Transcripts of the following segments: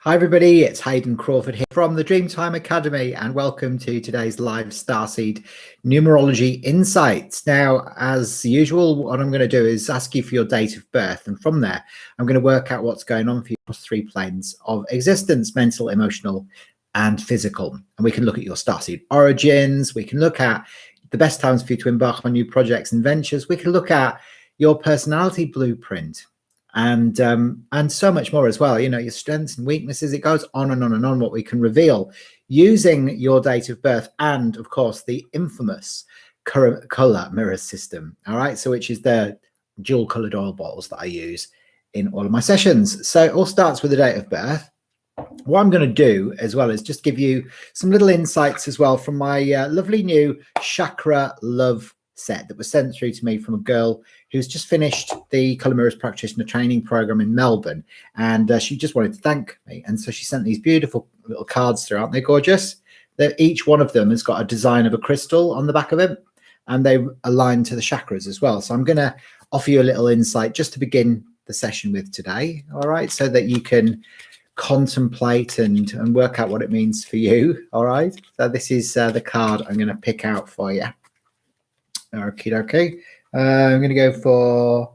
Hi everybody, it's Hayden Crawford here from the Dreamtime Academy and welcome to today's live Starseed Numerology Insights. Now, as usual, what I'm going to do is ask you for your date of birth, and from there I'm going to work out what's going on for you across three planes of existence: mental, emotional and physical. And we can look at your Starseed Origins, we can look at the best times for you to embark on new projects and ventures, we can look at your personality blueprint, and so much more as well. You know, your strengths and weaknesses. It goes on and on and on what we can reveal using your date of birth and of course the infamous color mirror system. All right, so which is the dual colored oil bottles that I use in all of my sessions. So it all starts with the date of birth. What I'm going to do as well is just give you some little insights as well from my lovely new chakra love set that was sent through to me from a girl who's just finished the Colour Mirrors Practitioner Training Program in Melbourne, and she just wanted to thank me, and so she sent these beautiful little cards through. Aren't they gorgeous? Each one of them has got a design of a crystal on the back of it, and they align to the chakras as well. So I'm going to offer you a little insight just to begin the session with today, all right, so that you can contemplate and work out what it means for you. All right, so this is the card I'm going to pick out for you. Okay. I'm going to go for,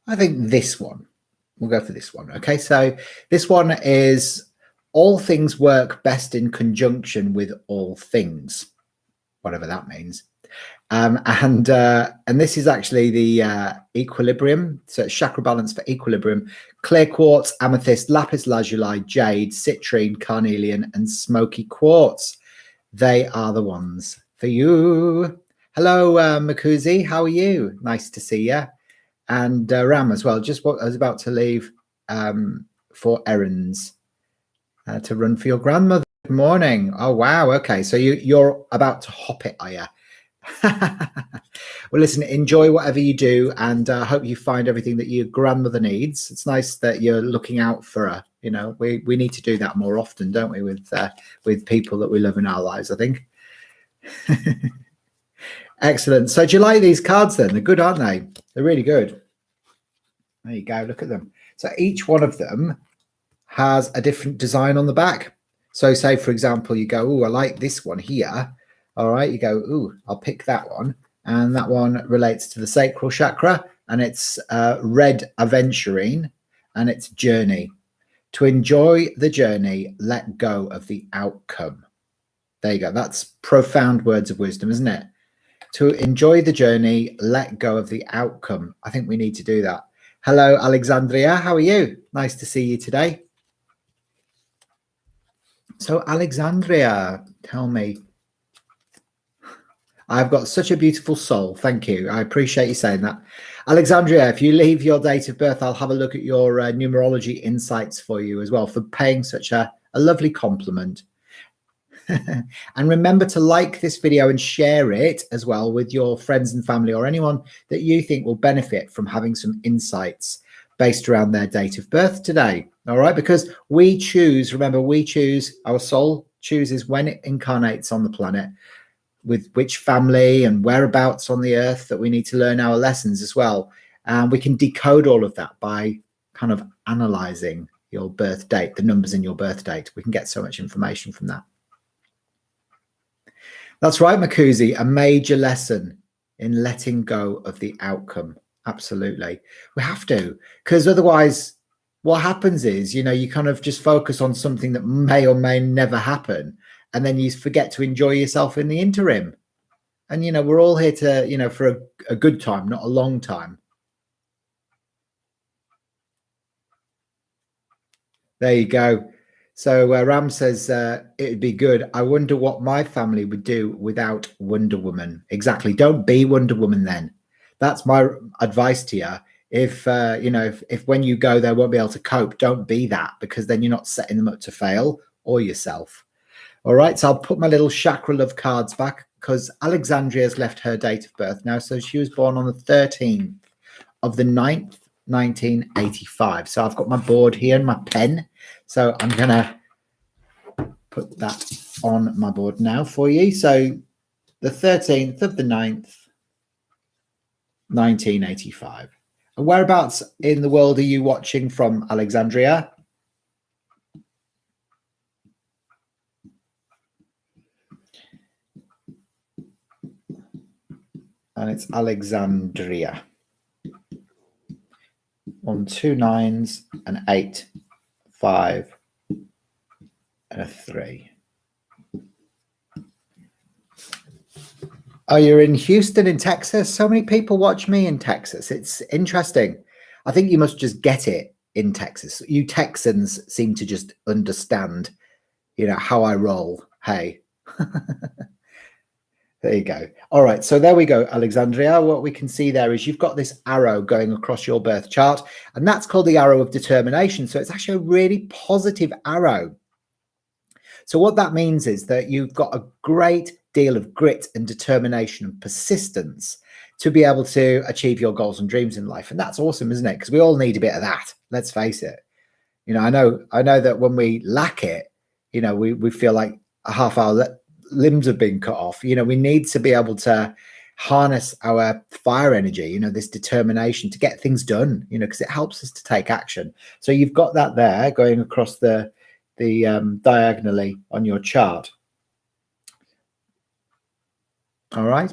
I think, this one. We'll go for this one. Okay, so this one is all things work best in conjunction with all things, whatever that means. And this is actually the equilibrium. So it's chakra balance for equilibrium: clear quartz, amethyst, lapis lazuli, jade, citrine, carnelian, and smoky quartz. They are the ones for you. Hello, Makuzi. How are you? Nice to see you. And Ram as well. Just what I was about to leave for errands to run for your grandmother. Good morning. Oh, wow. Okay. So you're about to hop it, are you? Well, listen, enjoy whatever you do, and I hope you find everything that your grandmother needs. It's nice that you're looking out for her. You know, we need to do that more often, don't we, with people that we love in our lives, I think. Excellent. So do you like these cards then? They're good, aren't they? They're really good. There you go. Look at them. So each one of them has a different design on the back. So say, for example, you go, oh, I like this one here. All right. You go, oh, I'll pick that one. And that one relates to the Sacral Chakra, and it's red aventurine, and it's journey. To enjoy the journey, let go of the outcome. There you go. That's profound words of wisdom, isn't it? To enjoy the journey, let go of the outcome. I think we need to do that. Hello, Alexandria. How are you? Nice to see you today. So, Alexandria, tell me. I've got such a beautiful soul. Thank you. I appreciate you saying that. Alexandria, if you leave your date of birth, I'll have a look at your numerology insights for you as well, for paying such a lovely compliment. And remember to like this video and share it as well with your friends and family, or anyone that you think will benefit from having some insights based around their date of birth today. All right, because we choose, remember, we choose, our soul chooses when it incarnates on the planet, with which family and whereabouts on the earth that we need to learn our lessons as well. And we can decode all of that by kind of analyzing your birth date, the numbers in your birth date. We can get so much information from that. That's right, Makuzi, a major lesson in letting go of the outcome. Absolutely. We have to, because otherwise what happens is, you know, you kind of just focus on something that may or may never happen, and then you forget to enjoy yourself in the interim. And, you know, we're all here to, you know, for a good time, not a long time. There you go. So Ram says, it'd be good. I wonder what my family would do without Wonder Woman. Exactly. Don't be Wonder Woman then. That's my advice to you. If, you know, if when you go, they won't be able to cope, don't be that, because then you're not setting them up to fail or yourself. All right. So I'll put my little chakra love cards back, because Alexandria's left her date of birth now. So she was born on the 13th of the 9th, 1985. So I've got my board here and my pen. So I'm going to put that on my board now for you. So the 13th of the 9th, 1985. And whereabouts in the world are you watching from, Alexandria? and it's Alexandria. 1, 2 9s, an 8, 5, and a 3. Oh, you're in Houston in Texas? So many people watch me in Texas. It's interesting. I think you must just get it in Texas. You Texans seem to just understand, how I roll. Hey. There you go. All right. So there we go, Alexandria. What we can see there is you've got this arrow going across your birth chart, and that's called the arrow of determination. So it's actually a really positive arrow. So what that means is that you've got a great deal of grit and determination and persistence to be able to achieve your goals and dreams in life. And that's awesome, isn't it? Because we all need a bit of that. Let's face it. I know that when we lack it, we feel like half our limbs have been cut off. We need to be able to harness our fire energy, this determination to get things done, because it helps us to take action. So you've got that there going across the diagonally on your chart. All right.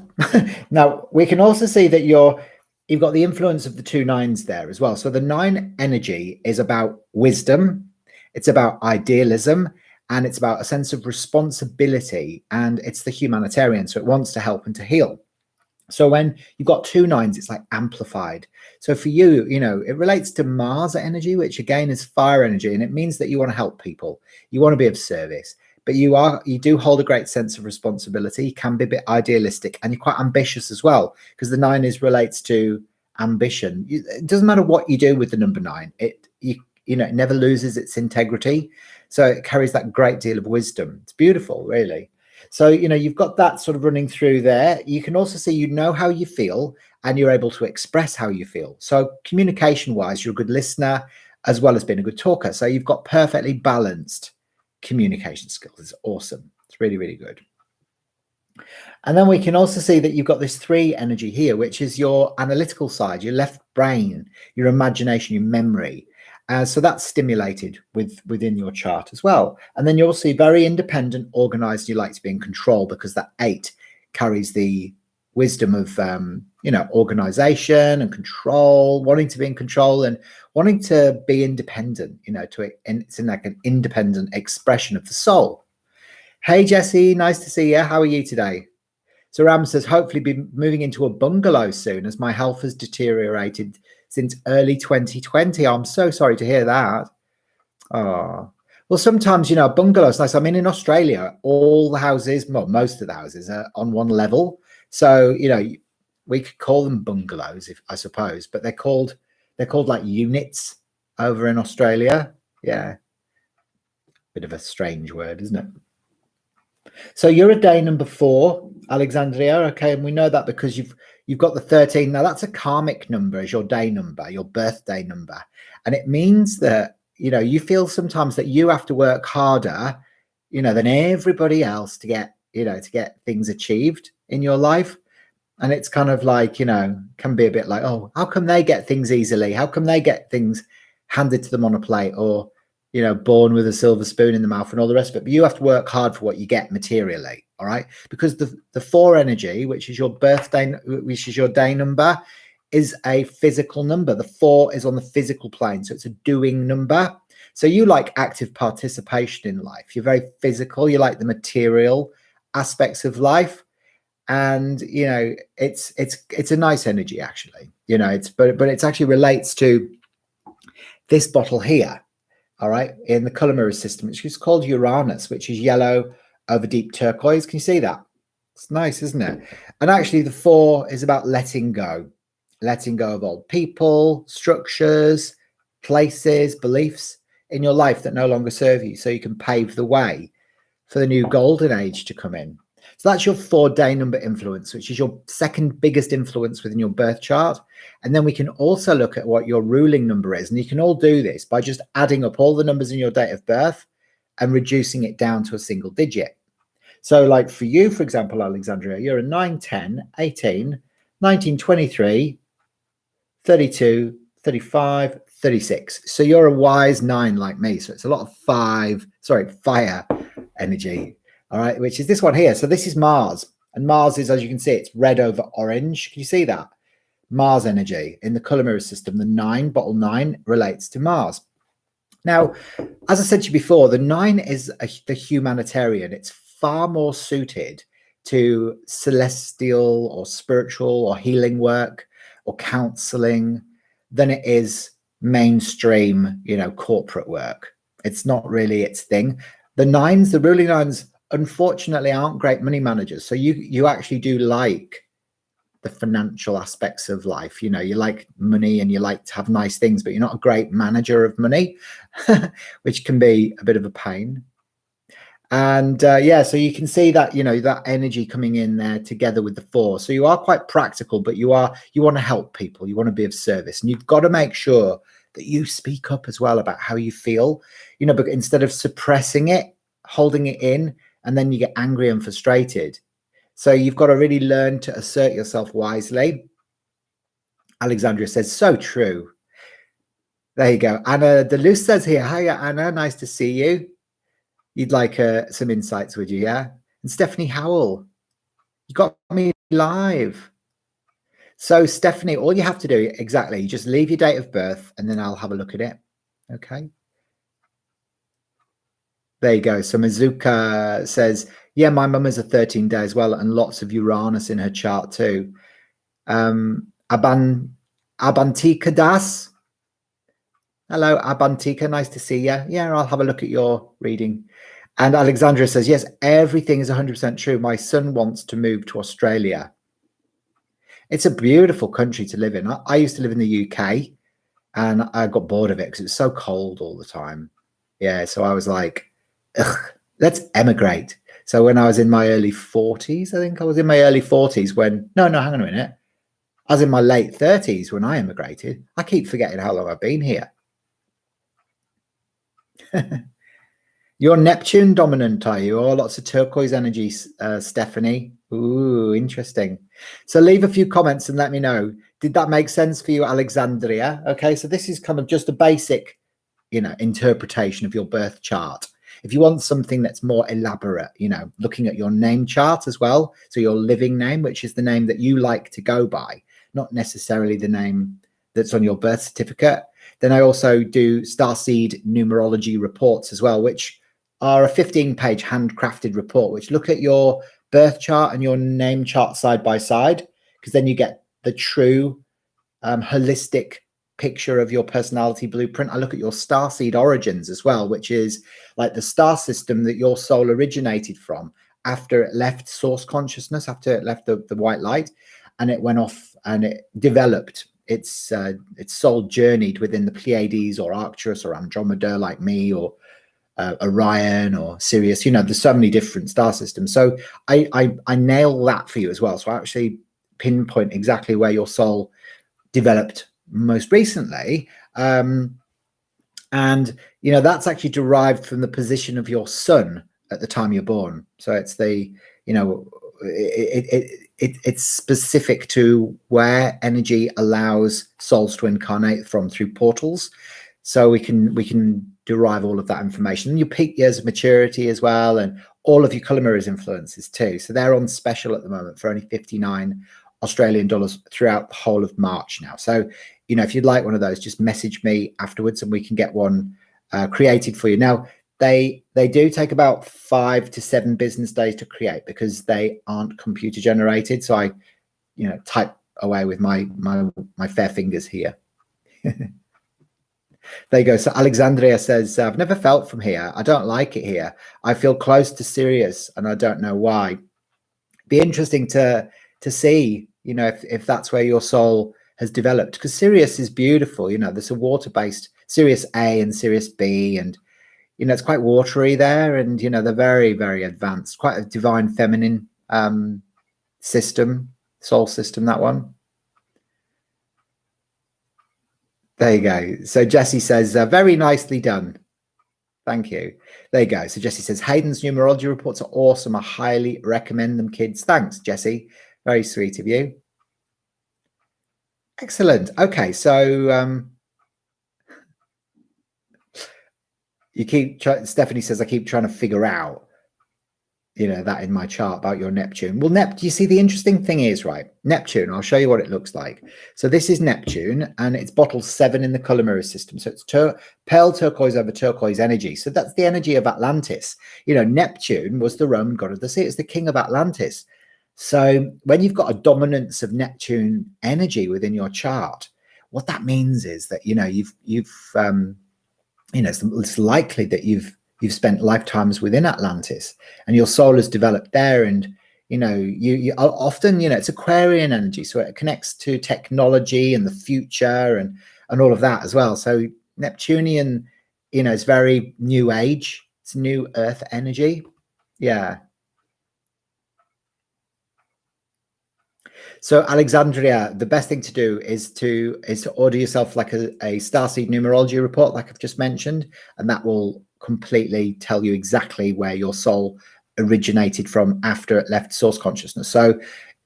Now we can also see that you've got the influence of the 2 9s there as well. So the 9 energy is about wisdom, it's about idealism, and it's about a sense of responsibility, and it's the humanitarian. So it wants to help and to heal. So when you've got 2 9s, it's like amplified. So for you, it relates to Mars energy, which again is fire energy, and it means that you want to help people, you want to be of service, but you do hold a great sense of responsibility. You can be a bit idealistic, and you're quite ambitious as well, because the 9 relates to ambition. It doesn't matter what you do with the number 9; it never loses its integrity. So it carries that great deal of wisdom. It's beautiful, really. So, you've got that sort of running through there. You can also see, how you feel, and you're able to express how you feel. So communication wise, you're a good listener as well as being a good talker. So you've got perfectly balanced communication skills. It's awesome. It's really, really good. And then we can also see that you've got this 3 energy here, which is your analytical side, your left brain, your imagination, your memory. So that's stimulated within your chart as well. And then you're also very independent, organized. You like to be in control, because that 8 carries the wisdom of, organization and control, wanting to be in control and wanting to be independent, it's in like an independent expression of the soul. Hey, Jesse, nice to see you. How are you today? So Ram says, hopefully be moving into a bungalow soon, as my health has deteriorated since early 2020. I'm so sorry to hear that. Oh, well, sometimes, a bungalow's nice. I mean, in Australia, all the houses, well, most of the houses are on one level. So, we could call them bungalows, I suppose, but they're called like units over in Australia. Yeah. Bit of a strange word, isn't it? So you're a day number 4, Alexandria. Okay, and we know that because you've got the 13. Now that's a karmic number as your day number, your birthday number, and it means that you feel sometimes that you have to work harder, than everybody else to get things achieved in your life. And it's kind of like can be a bit like, oh, how come they get things easily? How come they get things handed to them on a plate, or born with a silver spoon in the mouth and all the rest of it? But you have to work hard for what you get materially, all right? Because the 4 energy, which is your birthday, which is your day number, is a physical number. The 4 is on the physical plane, so it's a doing number. So you like active participation in life. You're very physical. You like the material aspects of life, and it's a nice energy, actually. But it actually relates to this bottle here. All right, in the color mirror system, which is called Uranus, which is yellow over deep turquoise. Can you see that? It's nice, isn't it? And actually the 4 is about letting go of old people, structures, places, beliefs in your life that no longer serve you, so you can pave the way for the new golden age to come in. So that's your 4 day number influence, which is your second biggest influence within your birth chart. And then we can also look at what your ruling number is. And you can all do this by just adding up all the numbers in your date of birth and reducing it down to a single digit. So like for you, for example, Alexandria, you're a 9, 10, 18, 19, 23, 32, 35, 36. So you're a wise 9 like me. So it's a lot of fire energy. All right, which is this one here. So this is Mars. And Mars is, as you can see, it's red over orange. Can you see that? Mars energy in the color mirror system, the 9, bottle 9, relates to Mars. Now, as I said to you before, the 9 is the humanitarian. It's far more suited to celestial or spiritual or healing work or counseling than it is mainstream, corporate work. It's not really its thing. The 9s, the ruling 9s, unfortunately aren't great money managers. So you actually do like the financial aspects of life. You like money and you like to have nice things, but you're not a great manager of money, which can be a bit of a pain. And yeah, so you can see that, that energy coming in there together with the 4. So you are quite practical, but you want to help people. You want to be of service, and you've got to make sure that you speak up as well about how you feel, but instead of suppressing it, holding it in, and then you get angry and frustrated. So you've got to really learn to assert yourself wisely. Alexandria says, so true. There you go. Anna Deleuze says here, hiya, Anna, nice to see you. You'd like some insights, would you? Yeah. And Stephanie Howell, you got me live. So Stephanie, all you have to do, exactly, you just leave your date of birth and then I'll have a look at it. Okay. There you go. So Mizuka says, yeah, my mum is a 13 day as well, and lots of Uranus in her chart too. Abantika Das. Hello, Abantika. Nice to see you. Yeah, I'll have a look at your reading. And Alexandra says, yes, everything is 100% true. My son wants to move to Australia. It's a beautiful country to live in. I used to live in the UK and I got bored of it because it was so cold all the time. Yeah, so I was like, ugh, let's emigrate. So when I was in my early 40s, I think I was in my early 40s when, no, hang on a minute. I was in my late 30s when I emigrated. I keep forgetting how long I've been here. You're Neptune dominant, are you? Oh, lots of turquoise energy, Stephanie. Ooh, interesting. So leave a few comments and let me know. Did that make sense for you, Alexandria? Okay, so this is kind of just a basic, interpretation of your birth chart. If you want something that's more elaborate, looking at your name chart as well, so your living name, which is the name that you like to go by, not necessarily the name that's on your birth certificate. Then I also do Starseed Numerology Reports as well, which are a 15-page handcrafted report, which look at your birth chart and your name chart side by side, because then you get the true holistic picture of your personality blueprint. I look at your Starseed Origins as well, which is like the star system that your soul originated from after it left source consciousness, after it left the white light, and it went off and it developed. Its soul journeyed within the Pleiades or Arcturus or Andromeda, like me, or Orion or Sirius. There's so many different star systems. So I nail that for you as well. So I actually pinpoint exactly where your soul developed most recently. And that's actually derived from the position of your sun at the time you're born. So it's the, it's specific to where energy allows souls to incarnate from through portals. So we can derive all of that information. And your peak years of maturity as well, and all of your color mirrors influences too. So they're on special at the moment for only 59 Australian dollars throughout the whole of March now. So, if you'd like one of those, just message me afterwards and we can get one created for you. Now, they do take about 5 to 7 business days to create because they aren't computer generated. So I, type away with my fair fingers here. There you go. So Alexandria says, I've never felt from here. I don't like it here. I feel close to Sirius and I don't know why. Be interesting to see, if that's where your soul has developed, because Sirius is beautiful. There's a water-based Sirius A and Sirius B, and it's quite watery there, and they're very, very advanced, quite a divine feminine system, soul system, that one. There you go. So Jessie says, very nicely done. Thank you. There you go. So Jessie says, Hayden's numerology reports are awesome. I highly recommend them, kids. Thanks, Jessie. Very sweet of you. Excellent. Okay, so Stephanie says, I keep trying to figure out. that in my chart about your Neptune. Well, you see, the interesting thing is, right, Neptune, I'll show you what it looks like. So this is Neptune, and it's bottle 7 in the color mirror system. So it's pale turquoise over turquoise energy. So that's the energy of Atlantis. Neptune was the Roman god of the sea. It's the king of Atlantis. So when you've got a dominance of Neptune energy within your chart, what that means is that it's likely that you've spent lifetimes within Atlantis, and your soul has developed there. And you often, it's Aquarian energy, so it connects to technology and the future and all of that as well. So Neptunian, it's very new age. It's new Earth energy. Yeah. So Alexandria, the best thing to do is to order yourself like a Starseed Numerology Report, like I've just mentioned, and that will completely tell you exactly where your soul originated from after it left source consciousness. So,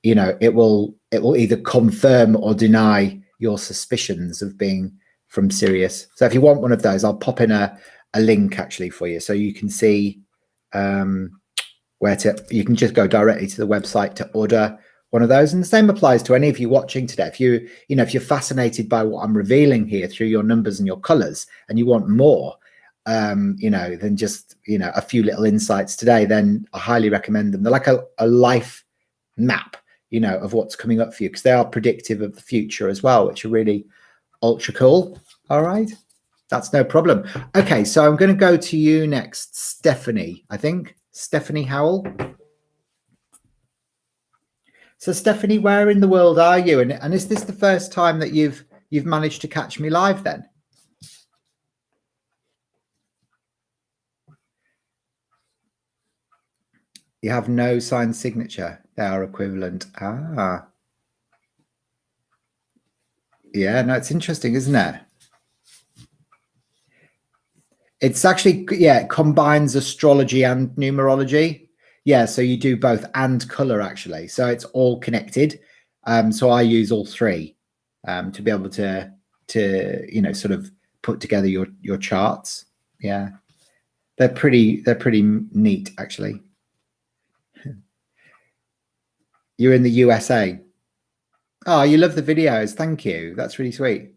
it will either confirm or deny your suspicions of being from Sirius. So if you want one of those, I'll pop in a link actually for you, so you can see you can just go directly to the website to order one of those. And the same applies to any of you watching today. If you're fascinated by what I'm revealing here through your numbers and your colors, and you want more, than just, a few little insights today, then I highly recommend them. They're like a life map, of what's coming up for you, because they are predictive of the future as well, which are really ultra cool. All right. That's no problem. Okay. So I'm going to go to you next, Stephanie, I think. Stephanie Howell. So Stephanie, where in the world are you? And is this the first time that you've managed to catch me live then? You have no signed signature. They are equivalent. Ah. Yeah, no, it's interesting, isn't it? It's actually, it combines astrology and numerology. Yeah, so you do both, and color actually. So it's all connected. So I use all three to be able to sort of put together your charts. Yeah, they're pretty neat actually. You're in the USA. Oh, you love the videos. Thank you. That's really sweet.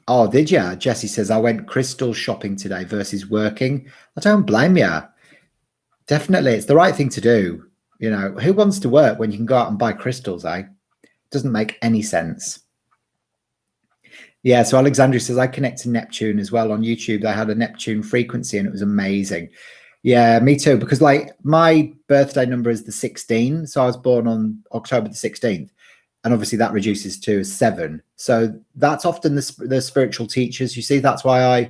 Oh, did you? Jessie says, I went crystal shopping today versus working. I don't blame you. Definitely. It's the right thing to do. Who wants to work when you can go out and buy crystals, eh? Doesn't make any sense. Yeah, so Alexandria says, I connect to Neptune as well on YouTube. They had a Neptune frequency and it was amazing. Yeah, me too, because like my birthday number is the 16. So I was born on October the 16th. And obviously that reduces to 7. So that's often the spiritual teachers. You see, that's why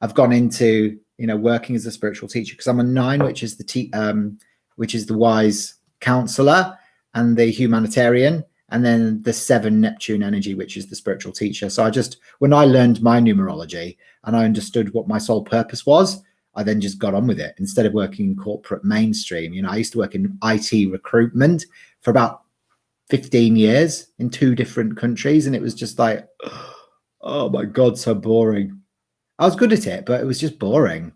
I've gone into, working as a spiritual teacher, because I'm a 9, which is the wise counselor and the humanitarian, and then the 7 Neptune energy, which is the spiritual teacher. So when I learned my numerology and I understood what my sole purpose was, I then just got on with it instead of working in corporate mainstream. I used to work in IT recruitment for about 15 years in 2 different countries, and it was just like, oh my God, so boring. I was good at it, but it was just boring.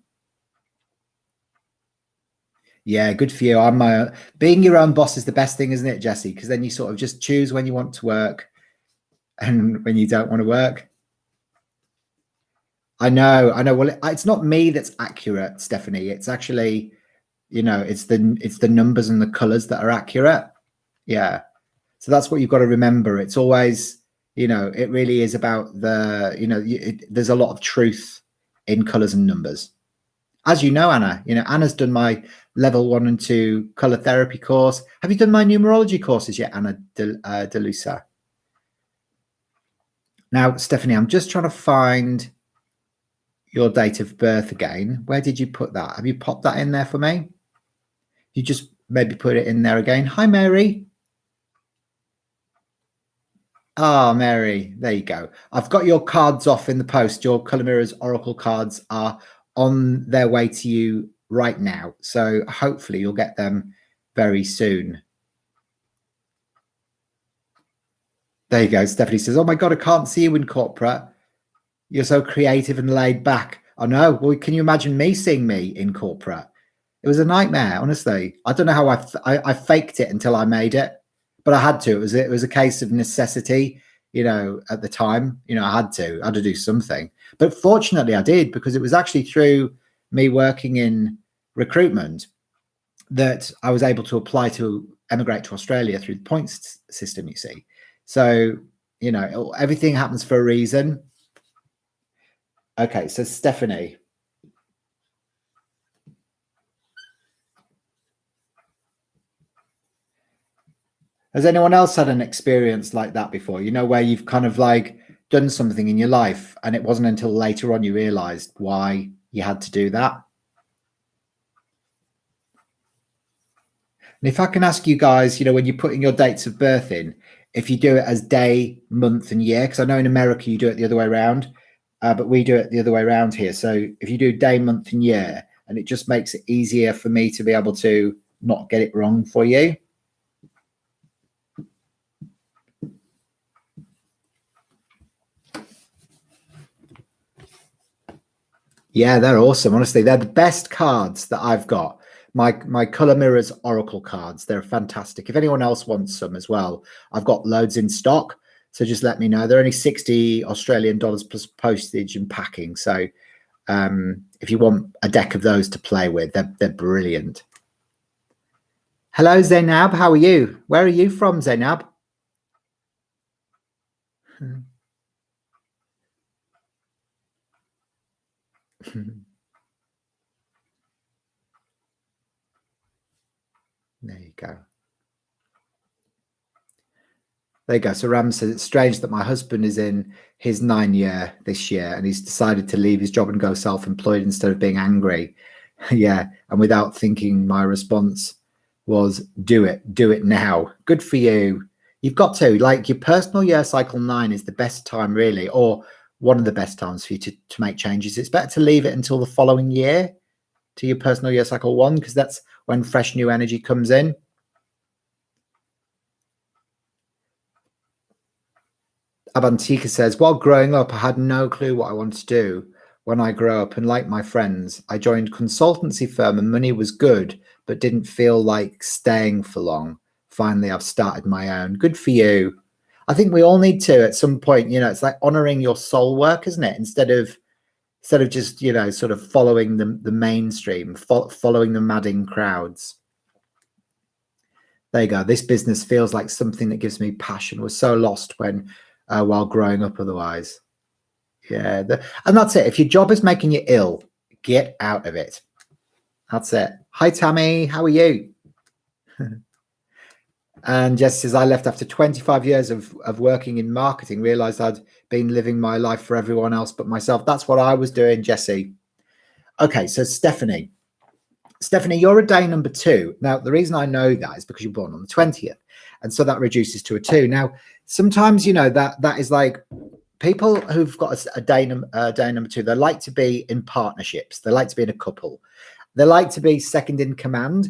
Yeah, good for you. Being your own boss is the best thing, isn't it, Jessie? Because then you sort of just choose when you want to work and when you don't want to work. I know. Well, it's not me that's accurate, Stephanie. It's actually, it's the numbers and the colors that are accurate. Yeah. So that's what you've got to remember. It's always, it really is about there's a lot of truth in colors and numbers. As you know, Anna, Anna's done my level 1 and 2 color therapy course. Have you done my numerology courses yet, Anna Delusa? Now, Stephanie, I'm just trying to find your date of birth again. Where did you put that? Have you popped that in there for me? You just maybe put it in there again. Hi, Mary. Ah, Mary, there you go. I've got your cards off in the post. Your Color Mirrors Oracle cards are on their way to you right now. So hopefully you'll get them very soon. There you go. Stephanie says, oh my God, I can't see you in corporate. You're so creative and laid back. I know. Well, can you imagine me seeing me in corporate? It was a nightmare, honestly. I don't know how I faked it until I made it, but I had to. It was a case of necessity, at the time. I had to do something. But fortunately I did, because it was actually through me working in recruitment that I was able to apply to emigrate to Australia through the points system, you see. So, everything happens for a reason. Okay, so Stephanie. Has anyone else had an experience like that before? Where you've kind of like done something in your life and it wasn't until later on you realized why you had to do that? And if I can ask you guys, when you're putting your dates of birth in, if you do it as day, month, and year, because I know in America you do it the other way around, but we do it the other way around here. So if you do day, month, and year, and it just makes it easier for me to be able to not get it wrong for you. Yeah, they're awesome. Honestly, they're the best cards that I've got. My Color Mirrors Oracle cards. They're fantastic. If anyone else wants some as well, I've got loads in stock. So just let me know. They're only 60 Australian dollars plus postage and packing. So if you want a deck of those to play with, they're brilliant. Hello, Zainab. How are you? Where are you from, Zainab? There you go. There you go. So Ram says, it's strange that my husband is in his 9th year this year and he's decided to leave his job and go self-employed instead of being angry. Yeah. And without thinking, my response was, do it now. Good for you. You've got to, like, your personal year cycle 9 is the best time, really, or one of the best times for you to make changes. It's better to leave it until the following year to your personal year cycle 1, because that's when fresh new energy comes in. Abantika says, while growing up, I had no clue what I wanted to do when I grow up. And like my friends, I joined consultancy firm and money was good, but didn't feel like staying for long. Finally, I've started my own. Good for you. I think we all need to at some point, it's like honoring your soul work, isn't it? Instead of just, sort of following the mainstream, following the madding crowds. There you go. This business feels like something that gives me passion. We're so lost while growing up otherwise. Yeah. And that's it. If your job is making you ill, get out of it. That's it. Hi, Tammy. How are you? And Jess says, I left after 25 years of working in marketing, realized I'd been living my life for everyone else but myself. That's what I was doing, Jessie. Okay, so Stephanie, you're a day number 2. Now, the reason I know that is because you're born on the 20th. And so that reduces to a 2. Now, sometimes, that is like people who've got a day number 2, they like to be in partnerships. They like to be in a couple. They like to be second in command,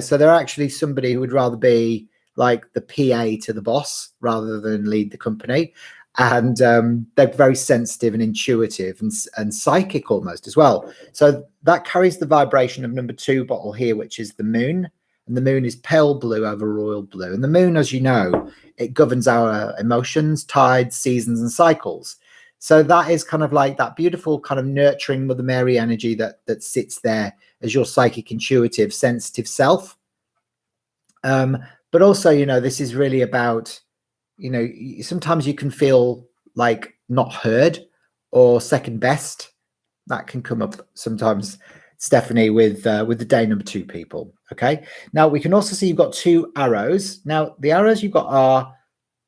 so they're actually somebody who would rather be like the PA to the boss rather than lead the company. And they're very sensitive and intuitive and psychic almost as well. So that carries the vibration of number 2 bottle here, which is the moon. And the moon is pale blue over royal blue. And the moon, as you know, it governs our emotions, tides, seasons, and cycles. So that is kind of like that beautiful kind of nurturing Mother Mary energy that sits there as your psychic, intuitive, sensitive self. But also, this is really about, sometimes you can feel like not heard or second best. That can come up sometimes, Stephanie, with the day number 2 people. Okay. Now we can also see you've got 2 arrows. Now the arrows you've got are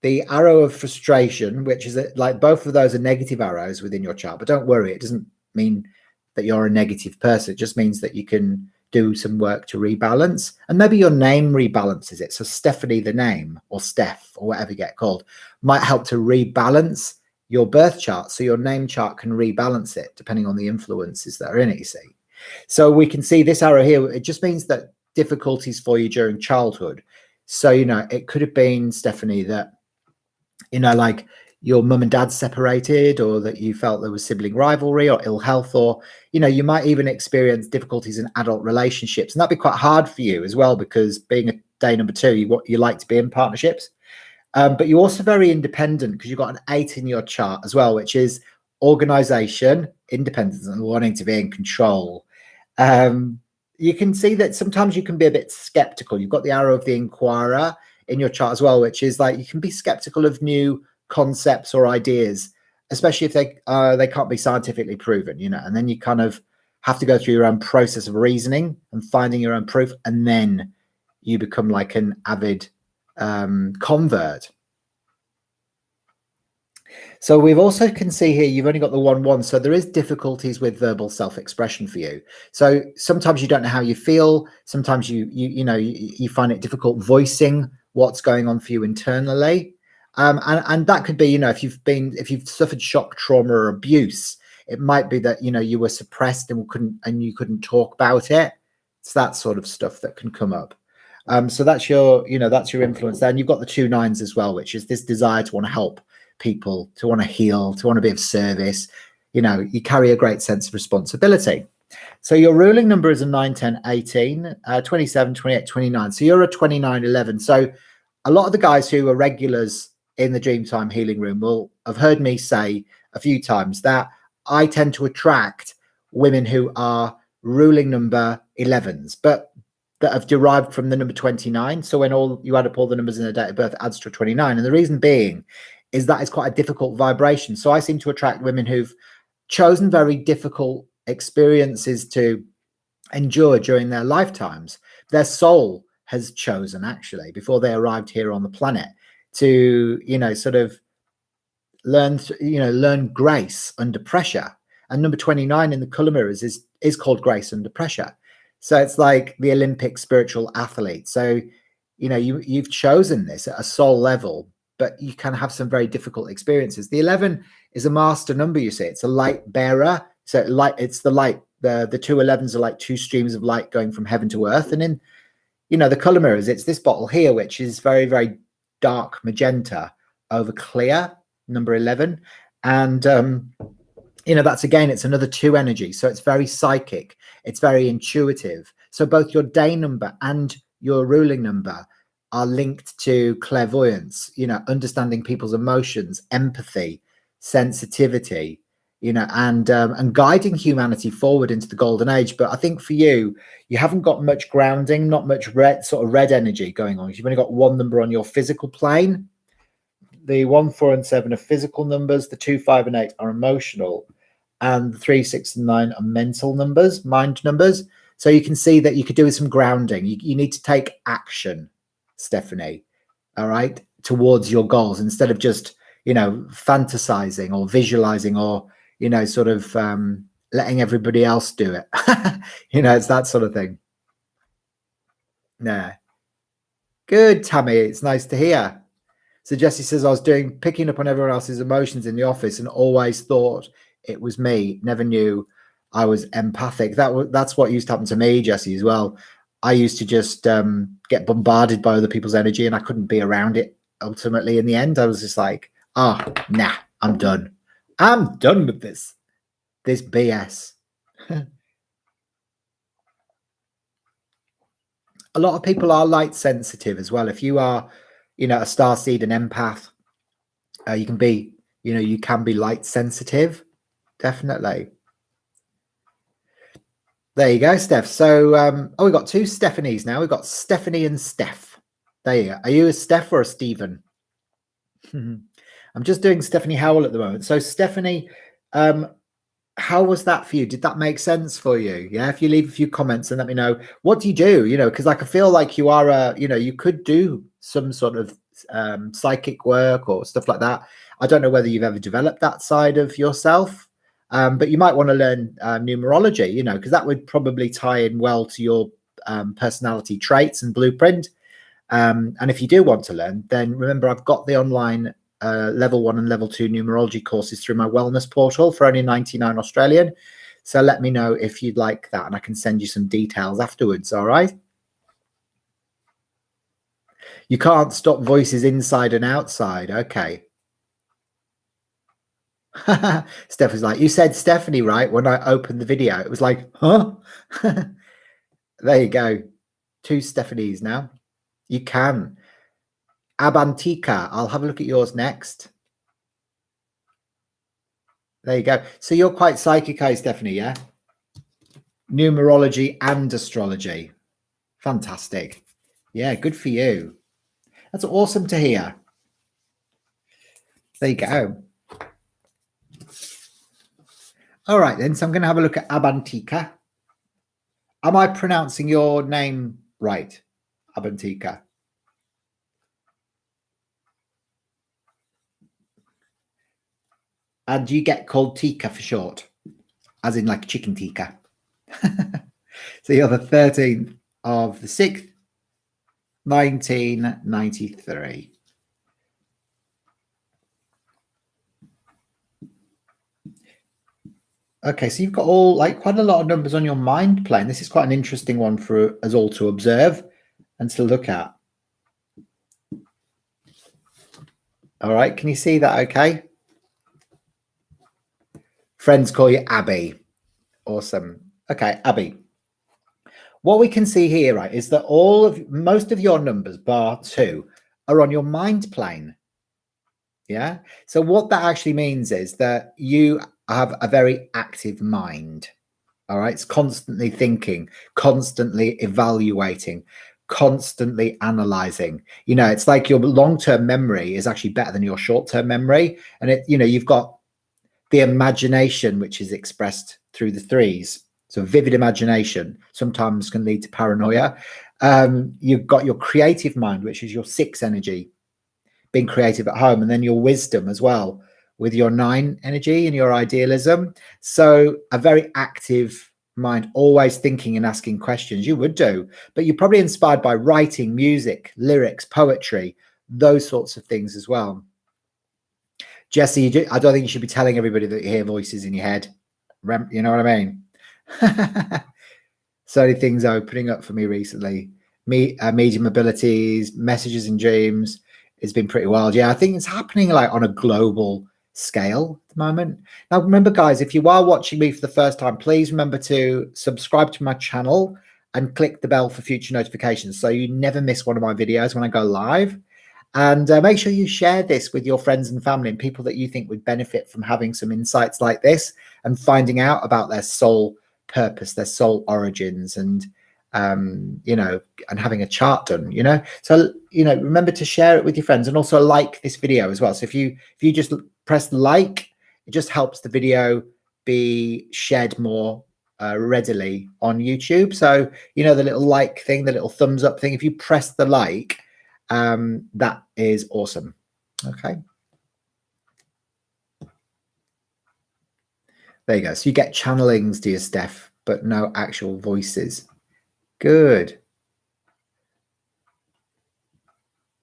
the arrow of frustration, which is like both of those are negative arrows within your chart. But don't worry, it doesn't mean that you're a negative person. It just means that you can do some work to rebalance, and maybe your name rebalances it. So Stephanie, the name, or Steph, or whatever you get called, might help to rebalance your birth chart, so your name chart can rebalance it depending on the influences that are in it, you see. So we can see this arrow here, it just means that difficulties for you during childhood. So it could have been, Stephanie, that like your mum and dad separated, or that you felt there was sibling rivalry or ill health, or you might even experience difficulties in adult relationships, and that'd be quite hard for you as well, because being a day number 2, you like to be in partnerships. But you're also very independent, because you've got an 8 in your chart as well, which is organization, independence, and wanting to be in control. You can see that sometimes you can be a bit skeptical. You've got the arrow of the inquirer in your chart as well, which is like you can be skeptical of new concepts or ideas, especially if they can't be scientifically proven, and then you kind of have to go through your own process of reasoning and finding your own proof, and then you become like an avid convert. So we've also can see here you've only got the 1-1, so there is difficulties with verbal self-expression for you. So sometimes you don't know how you feel. Sometimes you find it difficult voicing what's going on for you internally, and that could be if you've suffered shock, trauma, or abuse. It might be that you were suppressed and you couldn't talk about it. It's that sort of stuff that can come up. So that's your influence there. And you've got the 2 9s as well, which is this desire to want to help people, to want to heal, to want to be of service. You carry a great sense of responsibility. So your ruling number is a 9, 10, 18, 27, 28, 29. So you're a 29, 11. So a lot of the guys who are regulars in the Dreamtime Healing Room will have heard me say a few times that I tend to attract women who are ruling number 11s, but that have derived from the number 29. So when you add up all the numbers in the date of birth, it adds to 29. And the reason being is that it's quite a difficult vibration. So I seem to attract women who've chosen very difficult experiences to endure during their lifetimes. Their soul has chosen, actually, before they arrived here on the planet, to sort of learn grace under pressure. And number 29 in the color mirrors is called grace under pressure. So it's like the Olympic spiritual athlete. So you've chosen this at a soul level, but you can have some very difficult experiences. The 11 is a master number. You see, it's a light bearer. So it's the light. The 2 11s are like 2 streams of light going from heaven to earth. And in the color mirrors, it's this bottle here, which is very, very dark magenta over clear, number 11. And that's, again, it's another 2 energy. So it's very psychic. It's very intuitive. So both your day number and your ruling number are linked to clairvoyance, understanding people's emotions, empathy, sensitivity, and guiding humanity forward into the golden age. But I think for you haven't got much grounding, not much red energy going on. You've only got 1 number on your physical plane. The 1, 4, and 7 are physical numbers. The 2, 5, and 8 are emotional. And the 3, 6, and 9 are mental numbers, mind numbers. So you can see that you could do with some grounding. You need to take action, Stephanie, all right, towards your goals, instead of just, fantasizing or visualizing or, sort of letting everybody else do it. It's that sort of thing. Yeah. Good, Tammy. It's nice to hear. So Jesse says, I was picking up on everyone else's emotions in the office and always thought it was me. Never knew I was empathic. That's what used to happen to me, Jesse, as well. I used to just get bombarded by other people's energy, and I couldn't be around it. Ultimately, in the end, I was just like, nah, I'm done. I'm done with this BS. A lot of people are light sensitive as well. If you are, a starseed, an empath, you can be, you can be light sensitive. Definitely. There you go, Steph. So, we've got 2 Stephanies now. We've got Stephanie and Steph. There you go. Are you a Steph or a Stephen? I'm just doing Stephanie Howell at the moment. So, Stephanie, how was that for you? Did that make sense for you? Yeah, if you leave a few comments and let me know, what do you do? Because I can feel like you are you could do some sort of psychic work or stuff like that. I don't know whether you've ever developed that side of yourself, but you might want to learn numerology, because that would probably tie in well to your personality traits and blueprint. And if you do want to learn, then remember, I've got the online level 1 and level 2 numerology courses through my wellness portal for only 99 Australian. So let me know if you'd like that, and I can send you some details afterwards. All right. You can't stop voices inside and outside. Okay. Steph was like, you said Stephanie, right? When I opened the video, it was like, huh? There you go. 2 Stephanies now. You can. Abantika, I'll have a look at yours next. There you go. So you're quite psychic, Stephanie, yeah? Numerology and astrology. Fantastic. Yeah, good for you. That's awesome to hear. There you go. All right, then. So I'm going to have a look at Abantika. Am I pronouncing your name right, Abantika? And you get called Tika for short, as in like chicken tikka. So you're the 13th of the 6th, 1993. Okay, so you've got all like quite a lot of numbers on your mind plane. This is quite an interesting one for us all to observe and to look at. All right, can you see that okay? Friends call you Abby. Awesome. Okay, Abby. What we can see here, right, is that most of your numbers, bar 2, are on your mind plane. Yeah. So what that actually means is that you have a very active mind. All right. It's constantly thinking, constantly evaluating, constantly analyzing. You know, it's like your long-term memory is actually better than your short-term memory. And you've got the imagination, which is expressed through the 3s. So vivid imagination sometimes can lead to paranoia. You've got your creative mind, which is your 6 energy, being creative at home, and then your wisdom as well with your 9 energy and your idealism. So a very active mind, always thinking and asking questions. You would do, but you're probably inspired by writing, music, lyrics, poetry, those sorts of things as well. Jesse, I don't think you should be telling everybody that you hear voices in your head. You know what I mean? So many things opening up for me recently. Medium abilities, messages and dreams. It's been pretty wild. Yeah, I think it's happening like on a global scale at the moment. Now, remember, guys, if you are watching me for the first time, please remember to subscribe to my channel and click the bell for future notifications so you never miss one of my videos when I go live. And make sure you share this with your friends and family and people that you think would benefit from having some insights like this and finding out about their soul purpose, their soul origins, and and having a chart done. So remember to share it with your friends and also like this video as well. So if you just press like, it just helps the video be shared more readily on YouTube. So the little like thing, the little thumbs up thing, if you press the like, that is awesome. Okay, there you go. So you get channelings, dear Steph, but no actual voices. Good.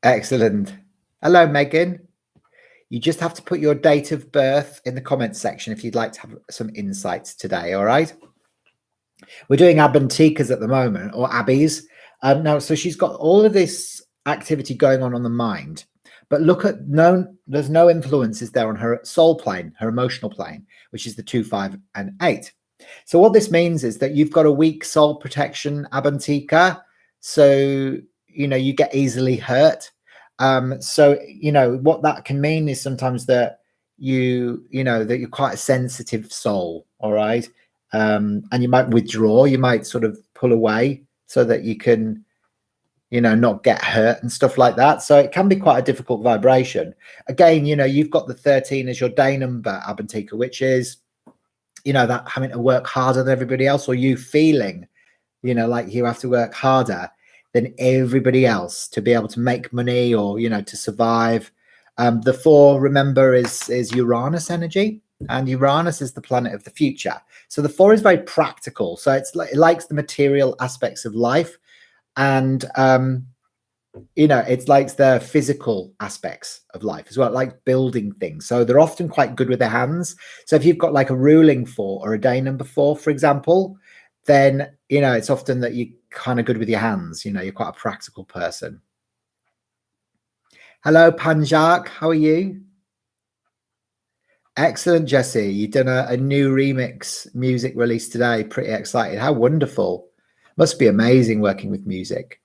Excellent. Hello, Megan. You just have to put your date of birth in the comments section if you'd like to have some insights today. All right. We're doing Abantika's at the moment, or Abby's. Now, so she's got all of this activity going on the mind, but look at there's no influences there on her soul plane, her emotional plane, which is the 2, 5, and 8. So what this means is that you've got a weak soul protection, Abantika. So you get easily hurt. So what that can mean is sometimes that that you're quite a sensitive soul. All right. And you might withdraw, you might sort of pull away so that you can not get hurt and stuff like that. So it can be quite a difficult vibration. Again, you've got the 13 as your day number, Abantika, which is that having to work harder than everybody else, or you feeling like you have to work harder than everybody else to be able to make money or to survive. The 4, remember, is Uranus energy, and Uranus is the planet of the future. So the 4 is very practical. So it likes the material aspects of life, and it's like the physical aspects of life as well, like building things. So they're often quite good with their hands. So if you've got like a ruling 4 or a day number 4, for example, then it's often that you're kind of good with your hands. You're quite a practical person. Hello, Panjak. How are you? Excellent, Jesse. You've done a new remix music release today. Pretty excited. How wonderful. Must be amazing working with music.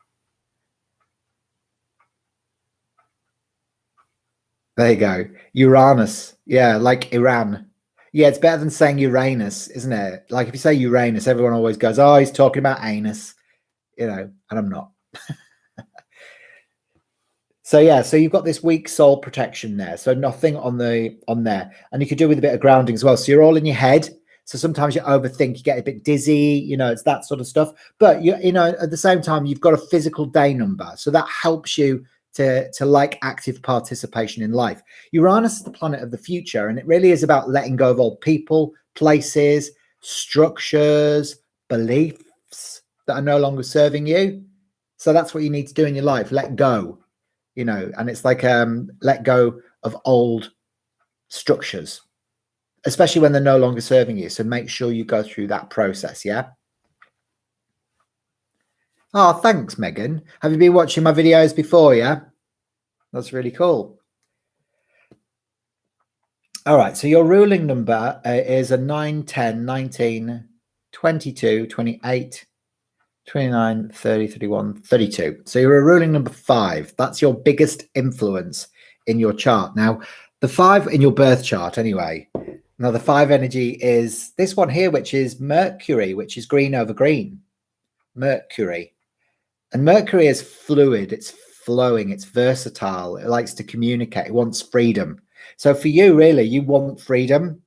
There you go. Uranus. Yeah, like Iran. Yeah, it's better than saying Uranus, isn't it? Like if you say Uranus, everyone always goes, oh, he's talking about anus, and I'm not. So yeah, so you've got this weak soul protection there. So nothing on there. And you could do with a bit of grounding as well. So you're all in your head. So sometimes you overthink, you get a bit dizzy, it's that sort of stuff. But at the same time, you've got a physical day number. So that helps you to like active participation in life. Uranus is the planet of the future, and it really is about letting go of old people, places, structures, beliefs that are no longer serving you. So that's what you need to do in your life. Let go. And it's like let go of old structures, especially when they're no longer serving you. So make sure you go through that process. Yeah. Oh, thanks, Megan. Have you been watching my videos before? Yeah, that's really cool. All right, so your ruling number is a 9, 10, 19, 22, 28, 29, 30, 31, 32. So you're a ruling number 5. That's your biggest influence in your chart. Now, the 5 in your birth chart, anyway. Now, the 5 energy is this one here, which is Mercury, which is green over green. Mercury. And Mercury is fluid, it's flowing, it's versatile, it likes to communicate, it wants freedom. So for you, really, you want freedom.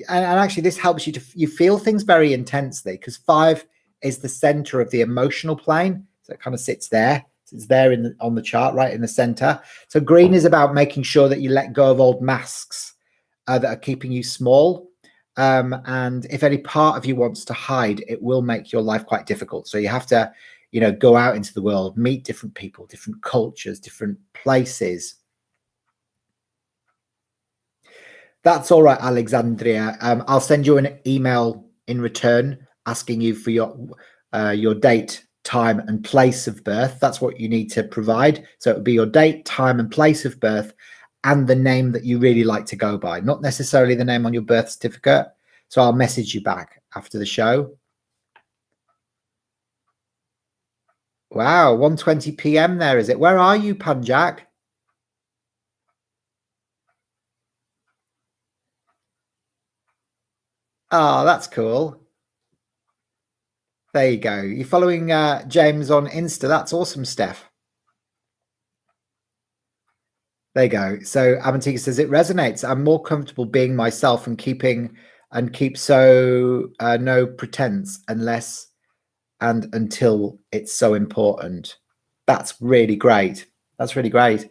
And actually, this helps you feel things very intensely, because 5 is the center of the emotional plane. So it kind of sits there. It's there on the chart, right in the center. So green is about making sure that you let go of old masks that are keeping you small. And if any part of you wants to hide, it will make your life quite difficult. So you have to, go out into the world, meet different people, different cultures, different places. That's all right, Alexandria. I'll send you an email in return asking you for your date, time, and place of birth. That's what you need to provide. So it would be your date, time, and place of birth, and the name that you really like to go by, not necessarily the name on your birth certificate. So I'll message you back after the show. Wow, 1:20 p.m. there, is it? Where are you, Panjak? Oh, that's cool. There you go. You're following James on Insta. That's awesome, Steph. There you go. So Amantika says it resonates. I'm more comfortable being myself and keep so no pretense until it's so important. That's really great. That's really great.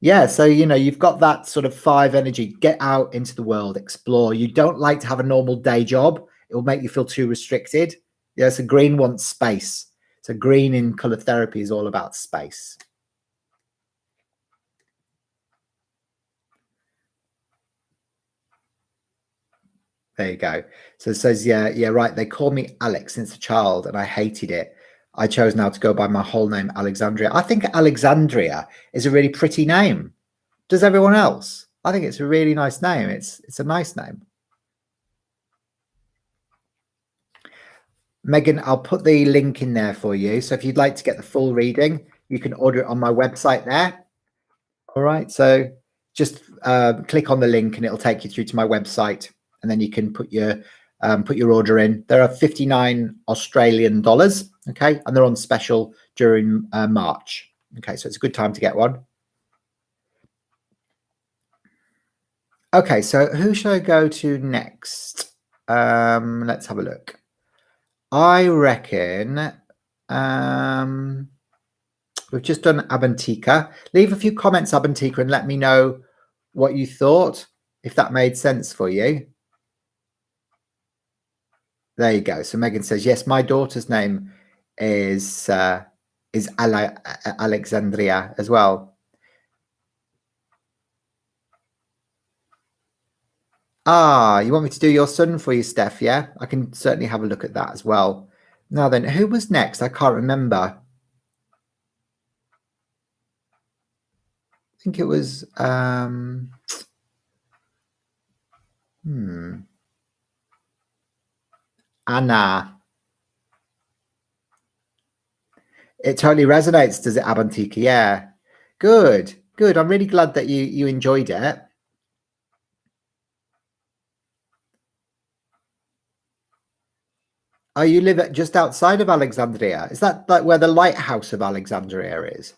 Yeah, so you've got that sort of 5 energy. Get out into the world, explore. You don't like to have a normal day job. It will make you feel too restricted. Yeah, so green wants space. So green in color therapy is all about space. There you go. So it says, yeah, right. They call me Alex since a child and I hated it. I chose now to go by my whole name, Alexandria. I think Alexandria is a really pretty name. Does everyone else? I think it's a really nice name. It's a nice name. Megan, I'll put the link in there for you. So if you'd like to get the full reading, you can order it on my website there. All right. So just click on the link and it'll take you through to my website, and then you can put your order in. There are 59 Australian dollars. Okay. And they're on special during March. Okay. So it's a good time to get one. Okay. So who should I go to next? Let's have a look. I reckon we've just done Abantika. Leave a few comments, Abantika, and let me know what you thought, if that made sense for you. There you go. So Megan says, yes, my daughter's name is Alexandria as well. Ah, you want me to do your son for you, Steph? Yeah, I can certainly have a look at that as well. Now then, who was next? I can't remember. I think it was Anna. It totally resonates, does it, Abantika? Yeah. Good. Good. I'm really glad that you enjoyed it. Oh, you live just outside of Alexandria. Is that like where the lighthouse of Alexandria is?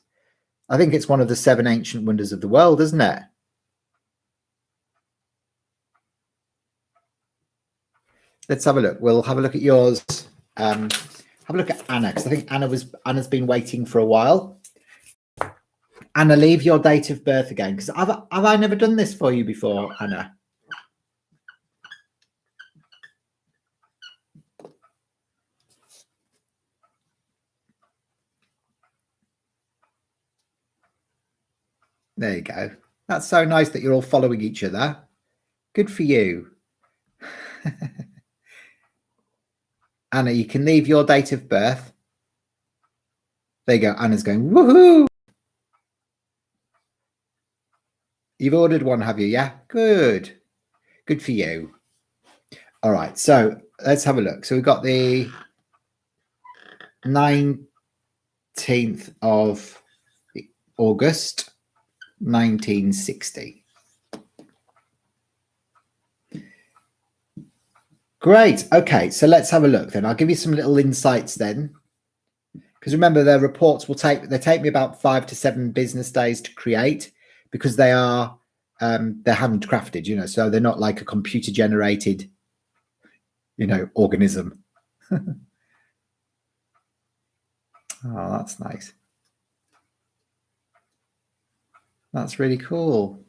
I think it's one of the 7 ancient wonders of the world, isn't it? Let's have a look. We'll have a look at yours. Have a look at Anna, because I think Anna's been waiting for a while. Anna, leave your date of birth again, because have I never done this for you before, Anna? There you go. That's so nice that you're all following each other. Good for you. Anna, you can leave your date of birth. There you go. Anna's going, woohoo! You've ordered one, have you? Yeah, good. Good for you. All right, so let's have a look. So we've got the 19th of August, 1960. Great. Okay, so let's have a look then. I'll give you some little insights then. Because remember, their reports they take me about 5 to 7 business days to create, because they are they're handcrafted, you know, so they're not like a computer generated, you know, organism. Oh, that's nice. That's really cool.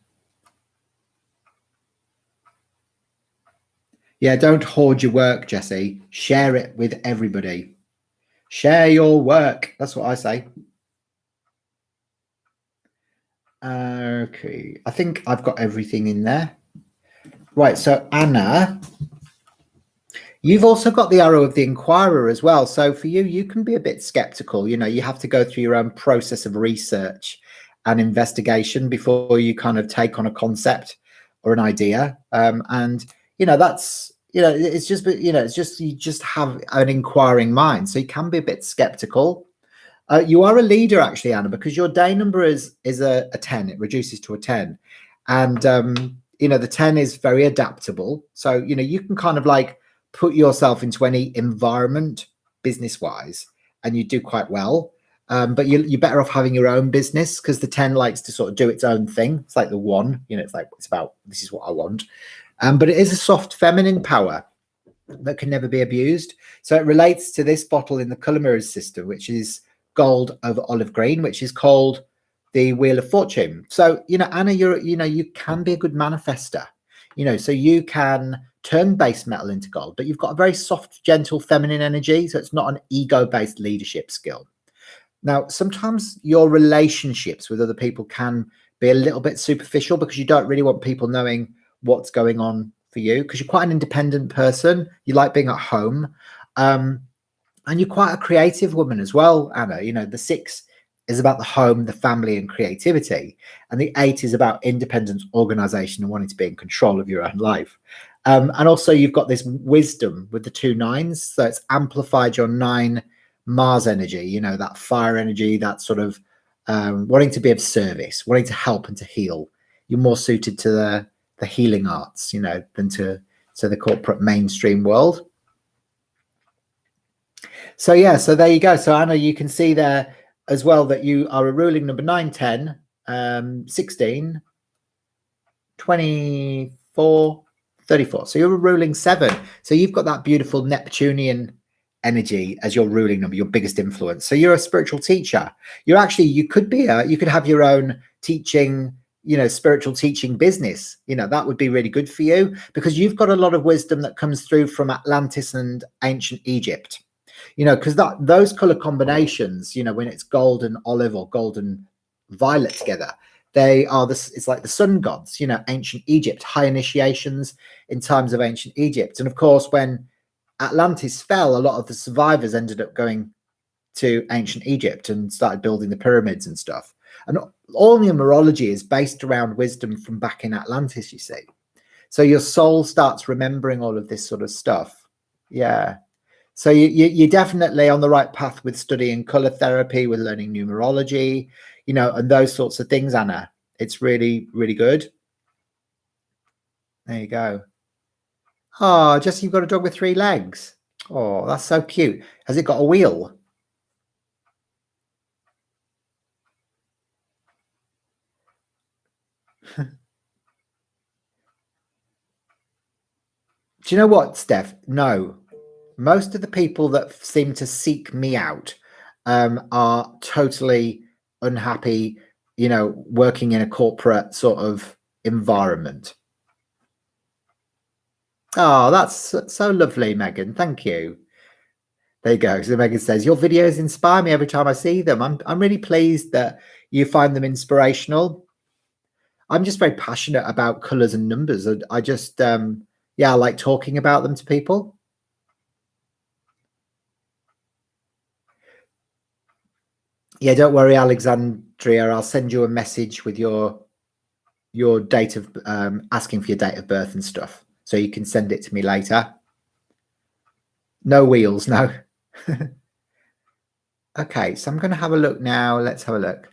Yeah, don't hoard your work, Jesse. Share it with everybody. Share your work. That's what I say. Okay, I think I've got everything in there. Right, so Anna, you've also got the arrow of the inquirer as well. So for you, you can be a bit skeptical. You know, you have to go through your own process of research and investigation before you kind of take on a concept or an idea. And, you know, that's, you know, it's just, you know, it's just, you just have an inquiring mind. So you can be a bit skeptical. You are a leader, actually, Anna, because your day number is a 10. It reduces to a 10. And, you know, the 10 is very adaptable. So, you know, you can kind of like put yourself into any environment business-wise, and you do quite well. But you're better off having your own business, because the 10 likes to sort of do its own thing. It's like the 1, you know, it's like, it's about, this is what I want. But it is a soft feminine power that can never be abused. So it relates to this bottle in the color mirrors system, which is gold over olive green, which is called the Wheel of Fortune. So, you know, Anna, you can be a good manifester, you know, so you can turn base metal into gold, but you've got a very soft, gentle, feminine energy. So it's not an ego-based leadership skill. Now, sometimes your relationships with other people can be a little bit superficial, because you don't really want people knowing what's going on for you, because you're quite an independent person. You like being at home. And you're quite a creative woman as well, Anna. You know, the 6 is about the home, the family, and creativity. And the 8 is about independence, organization, and wanting to be in control of your own life. And also you've got this wisdom with the 2 9s. So it's amplified your 9 Mars energy, you know, that fire energy, that sort of wanting to be of service, wanting to help and to heal. You're more suited to the healing arts, you know, than to the corporate mainstream world. So yeah, so there you go. So Anna, you can see there as well that you are a ruling number 9, 10, 16, 24, 34. So you're a ruling 7. So you've got that beautiful Neptunian energy as your ruling number, your biggest influence. So you're a spiritual teacher. You're actually, you could have your own teaching, you know, spiritual teaching business. You know, that would be really good for you, because you've got a lot of wisdom that comes through from Atlantis and ancient Egypt. You know, because those color combinations, you know, when it's gold and olive or gold and violet together, they are it's like the sun gods, you know, ancient Egypt, high initiations in times of ancient Egypt. And of course, when Atlantis fell, a lot of the survivors ended up going to ancient Egypt and started building the pyramids and stuff. And all numerology is based around wisdom from back in Atlantis, you see. So your soul starts remembering all of this sort of stuff. Yeah. So you're definitely on the right path with studying color therapy, with learning numerology, you know, and those sorts of things, Anna. It's really, really good. There you go. Oh, Jess, you've got a dog with 3 legs. Oh, that's so cute. Has it got a wheel? Do you know what, Steph? No. Most of the people that seem to seek me out are totally unhappy, you know, working in a corporate sort of environment. Oh, that's so lovely, Megan. Thank you. There you go. So Megan says, your videos inspire me every time I see them. I'm really pleased that you find them inspirational. I'm just very passionate about colors and numbers. I just, yeah, I like talking about them to people. Yeah, don't worry, Alexandria. I'll send you a message with your date of asking for your date of birth and stuff, so you can send it to me later. No wheels, no. Okay, so I'm going to have a look now. Let's have a look.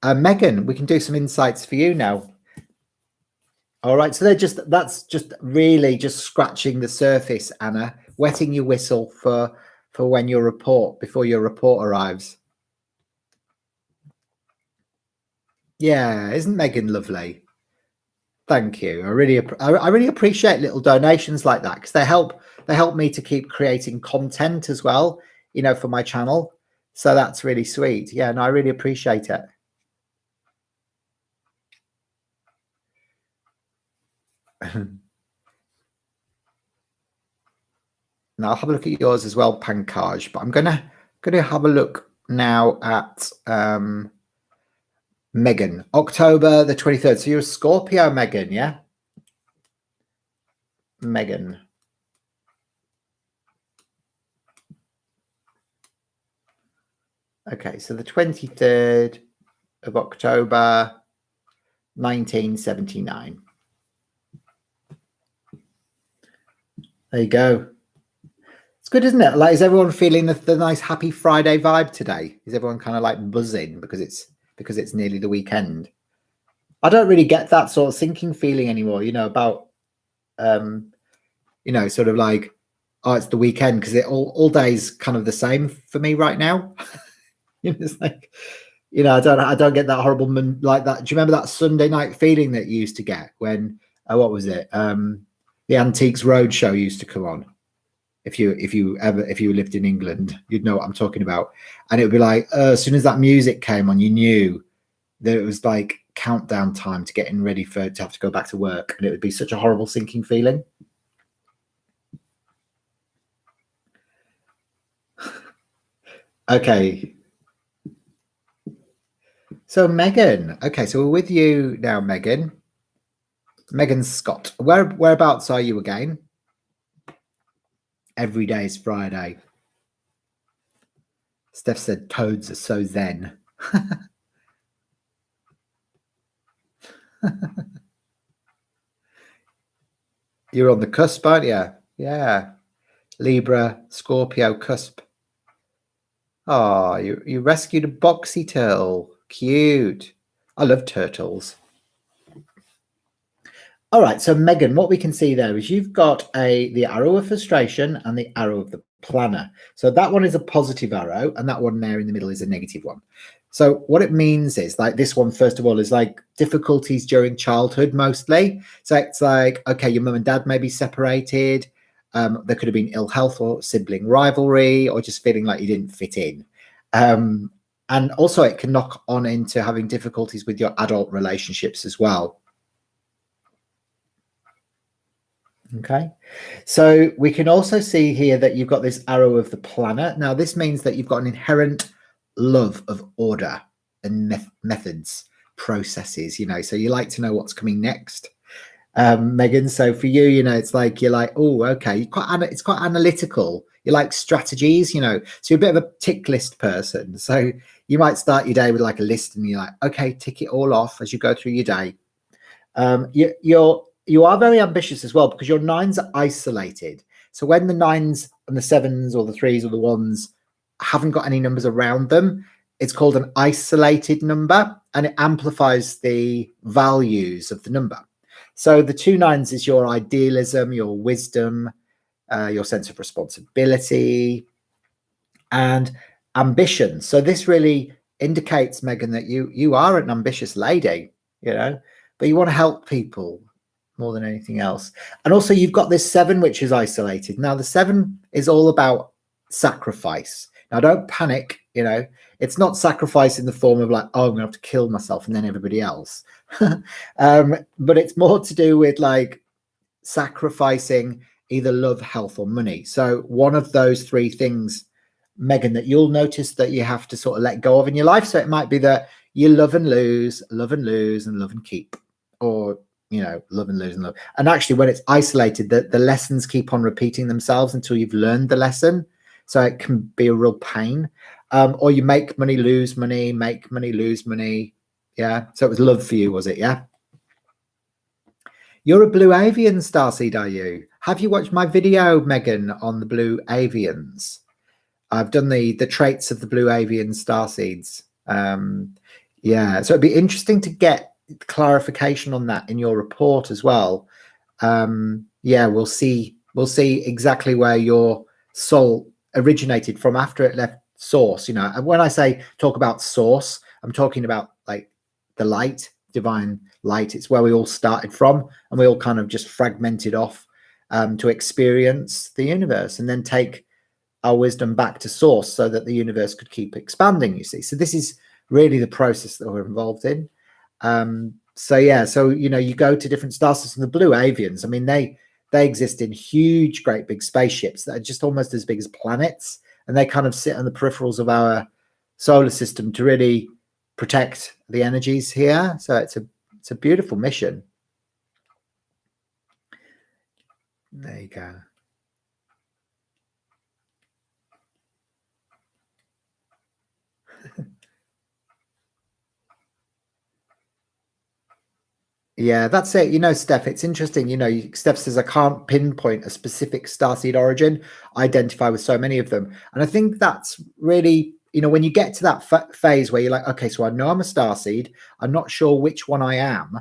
Megan, we can do some insights for you now. All right, so that's just really just scratching the surface, Anna, wetting your whistle for when your report, before your report arrives. Yeah, isn't Megan lovely? Thank you. I really appreciate little donations like that, because they help me to keep creating content as well, you know, for my channel. So that's really sweet. Yeah, no, I really appreciate it. Now I'll have a look at yours as well, Pankaj, but I'm gonna have a look now at Megan, October the 23rd. So you're a Scorpio, Megan, yeah? Megan. Okay, so the 23rd of October, 1979. There you go. It's good, isn't it? Like, is everyone feeling the nice happy Friday vibe today? Is everyone kind of like buzzing because it's nearly the weekend? I don't really get that sort of sinking feeling anymore, you know, about you know, sort of like, oh, it's the weekend, because all day's kind of the same for me right now. You know, it's like, you know, I don't get that horrible like that. Do you remember that Sunday night feeling that you used to get when what was it? The Antiques Roadshow used to come on. If you lived in England, you'd know what I'm talking about. And it would be like, as soon as that music came on, you knew that it was like countdown time to getting ready to have to go back to work, and it would be such a horrible sinking feeling. Okay. So Megan, okay, so we're with you now, Megan. Megan Scott. Whereabouts are you again? Every day is Friday. Steph said toads are so zen. You're on the cusp, aren't you? Yeah. Libra, Scorpio cusp. Oh, you rescued a boxy turtle. Cute. I love turtles. All right, so Megan, what we can see there is you've got the arrow of frustration and the arrow of the planner. So that one is a positive arrow, and that one there in the middle is a negative one. So what it means is, like, this one, first of all, is like difficulties during childhood mostly. So it's like, okay, your mum and dad may be separated. There could have been ill health or sibling rivalry, or just feeling like you didn't fit in. And also it can knock on into having difficulties with your adult relationships as well. Okay, so we can also see here that you've got this arrow of the planner. Now, this means that you've got an inherent love of order and methods, processes, you know, so you like to know what's coming next. Megan, so for you, you know, it's like, you're like, oh, okay, it's quite analytical. You like strategies, you know, so you're a bit of a tick list person. So you might start your day with like a list, and you're like, okay, tick it all off as you go through your day. you are very ambitious as well, because your nines are isolated. So when the nines and the sevens or the threes or the ones haven't got any numbers around them, it's called an isolated number, and it amplifies the values of the number. So the two nines is your idealism, your wisdom, your sense of responsibility, and ambition. So this really indicates, Megan, that you are an ambitious lady, you know, but you want to help people more than anything else. And also you've got this seven, which is isolated. Now the seven is all about sacrifice. Now don't panic, you know, it's not sacrifice in the form of like, oh, I'm gonna have to kill myself and then everybody else. But it's more to do with like sacrificing either love, health, or money. So one of those three things, Megan, that you'll notice that you have to sort of let go of in your life. So it might be that you love and lose, love and lose, and love and keep, or you know, love and lose and love. And actually, when it's isolated, the lessons keep on repeating themselves until you've learned the lesson. So it can be a real pain. Or you make money, lose money, make money, lose money. Yeah. So it was love for you, was it? Yeah. You're a blue avian, Starseed, are you? Have you watched my video, Megan, on the blue avians? I've done the traits of the blue avian starseeds. Yeah, so it'd be interesting to get clarification on that in your report as well. Yeah, we'll see exactly where your soul originated from after it left source. You know, and when I say talk about source, I'm talking about like the light, divine light. It's where we all started from, and we all kind of just fragmented off to experience the universe and then take our wisdom back to source so that the universe could keep expanding, you see. So this is really the process that we're involved in. So yeah, so you know, you go to different star systems. The blue avians, I mean, they exist in huge, great big spaceships that are just almost as big as planets, and they kind of sit on the peripherals of our solar system to really protect the energies here. So it's a beautiful mission. There you go. Yeah, that's it. You know, Steph, it's interesting. You know, Steph says, I can't pinpoint a specific starseed origin. I identify with so many of them. And I think that's really, you know, when you get to that phase where you're like, okay, so I know I'm a starseed. I'm not sure which one I am.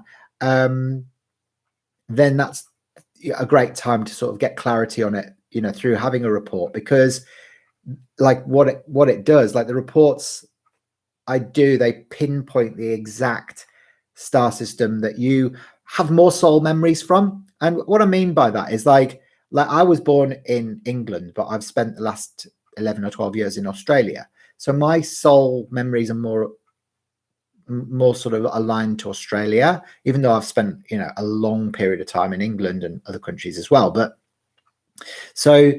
Then that's a great time to sort of get clarity on it, you know, through having a report, because like what it does, like the reports I do, they pinpoint the exact star system that you have more soul memories from. And what I mean by that is like I was born in England, but I've spent the last 11 or 12 years in Australia. So my soul memories are more sort of aligned to Australia, even though I've spent, you know, a long period of time in England and other countries as well. But so,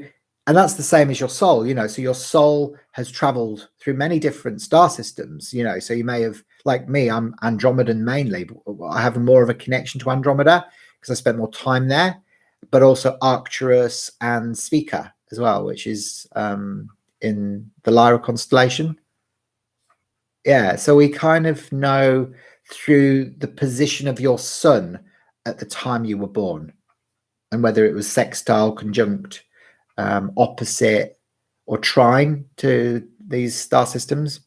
and that's the same as your soul, you know, so your soul has traveled through many different star systems, you know, so you may have, like me, I'm Andromedan mainly. I have more of a connection to Andromeda because I spent more time there, but also Arcturus and Spica as well, which is in the Lyra constellation. Yeah, so we kind of know through the position of your sun at the time you were born, and whether it was sextile, conjunct, opposite, or trine to these star systems.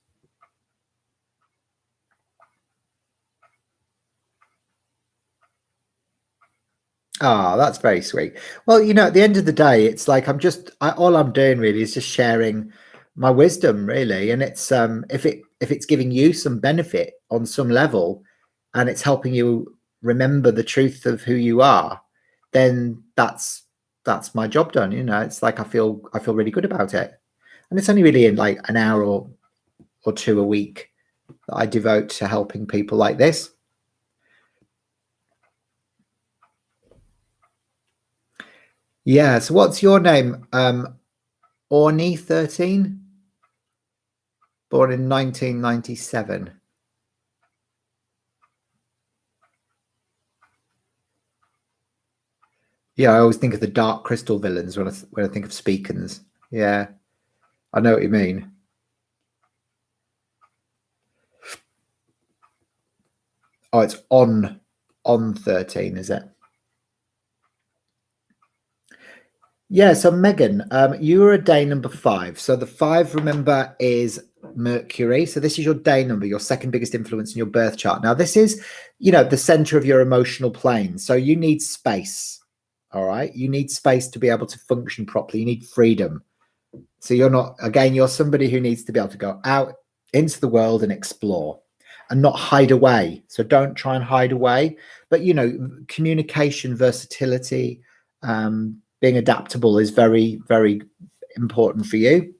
Ah, that's very sweet. Well, you know, at the end of the day, it's like all I'm doing really is just sharing my wisdom, really. And it's if it's giving you some benefit on some level, and it's helping you remember the truth of who you are, then that's my job done. You know, it's like I feel really good about it. And it's only really in like an hour or two a week that I devote to helping people like this. Yeah. So what's your name? Orny 13, born in 1997. Yeah, I always think of the Dark Crystal villains when I think of Speakins. Yeah, I know what you mean. Oh, it's on 13, is it? Yeah, so Megan, you are a day number 5. So the 5, remember, is Mercury. So this is your day number, your second biggest influence in your birth chart. Now, this is, the center of your emotional plane. So you need space. All right. You need space to be able to function properly. You need freedom. So you're somebody who needs to be able to go out into the world and explore and not hide away. So don't try and hide away. But, communication, versatility, being adaptable is very, very important for you.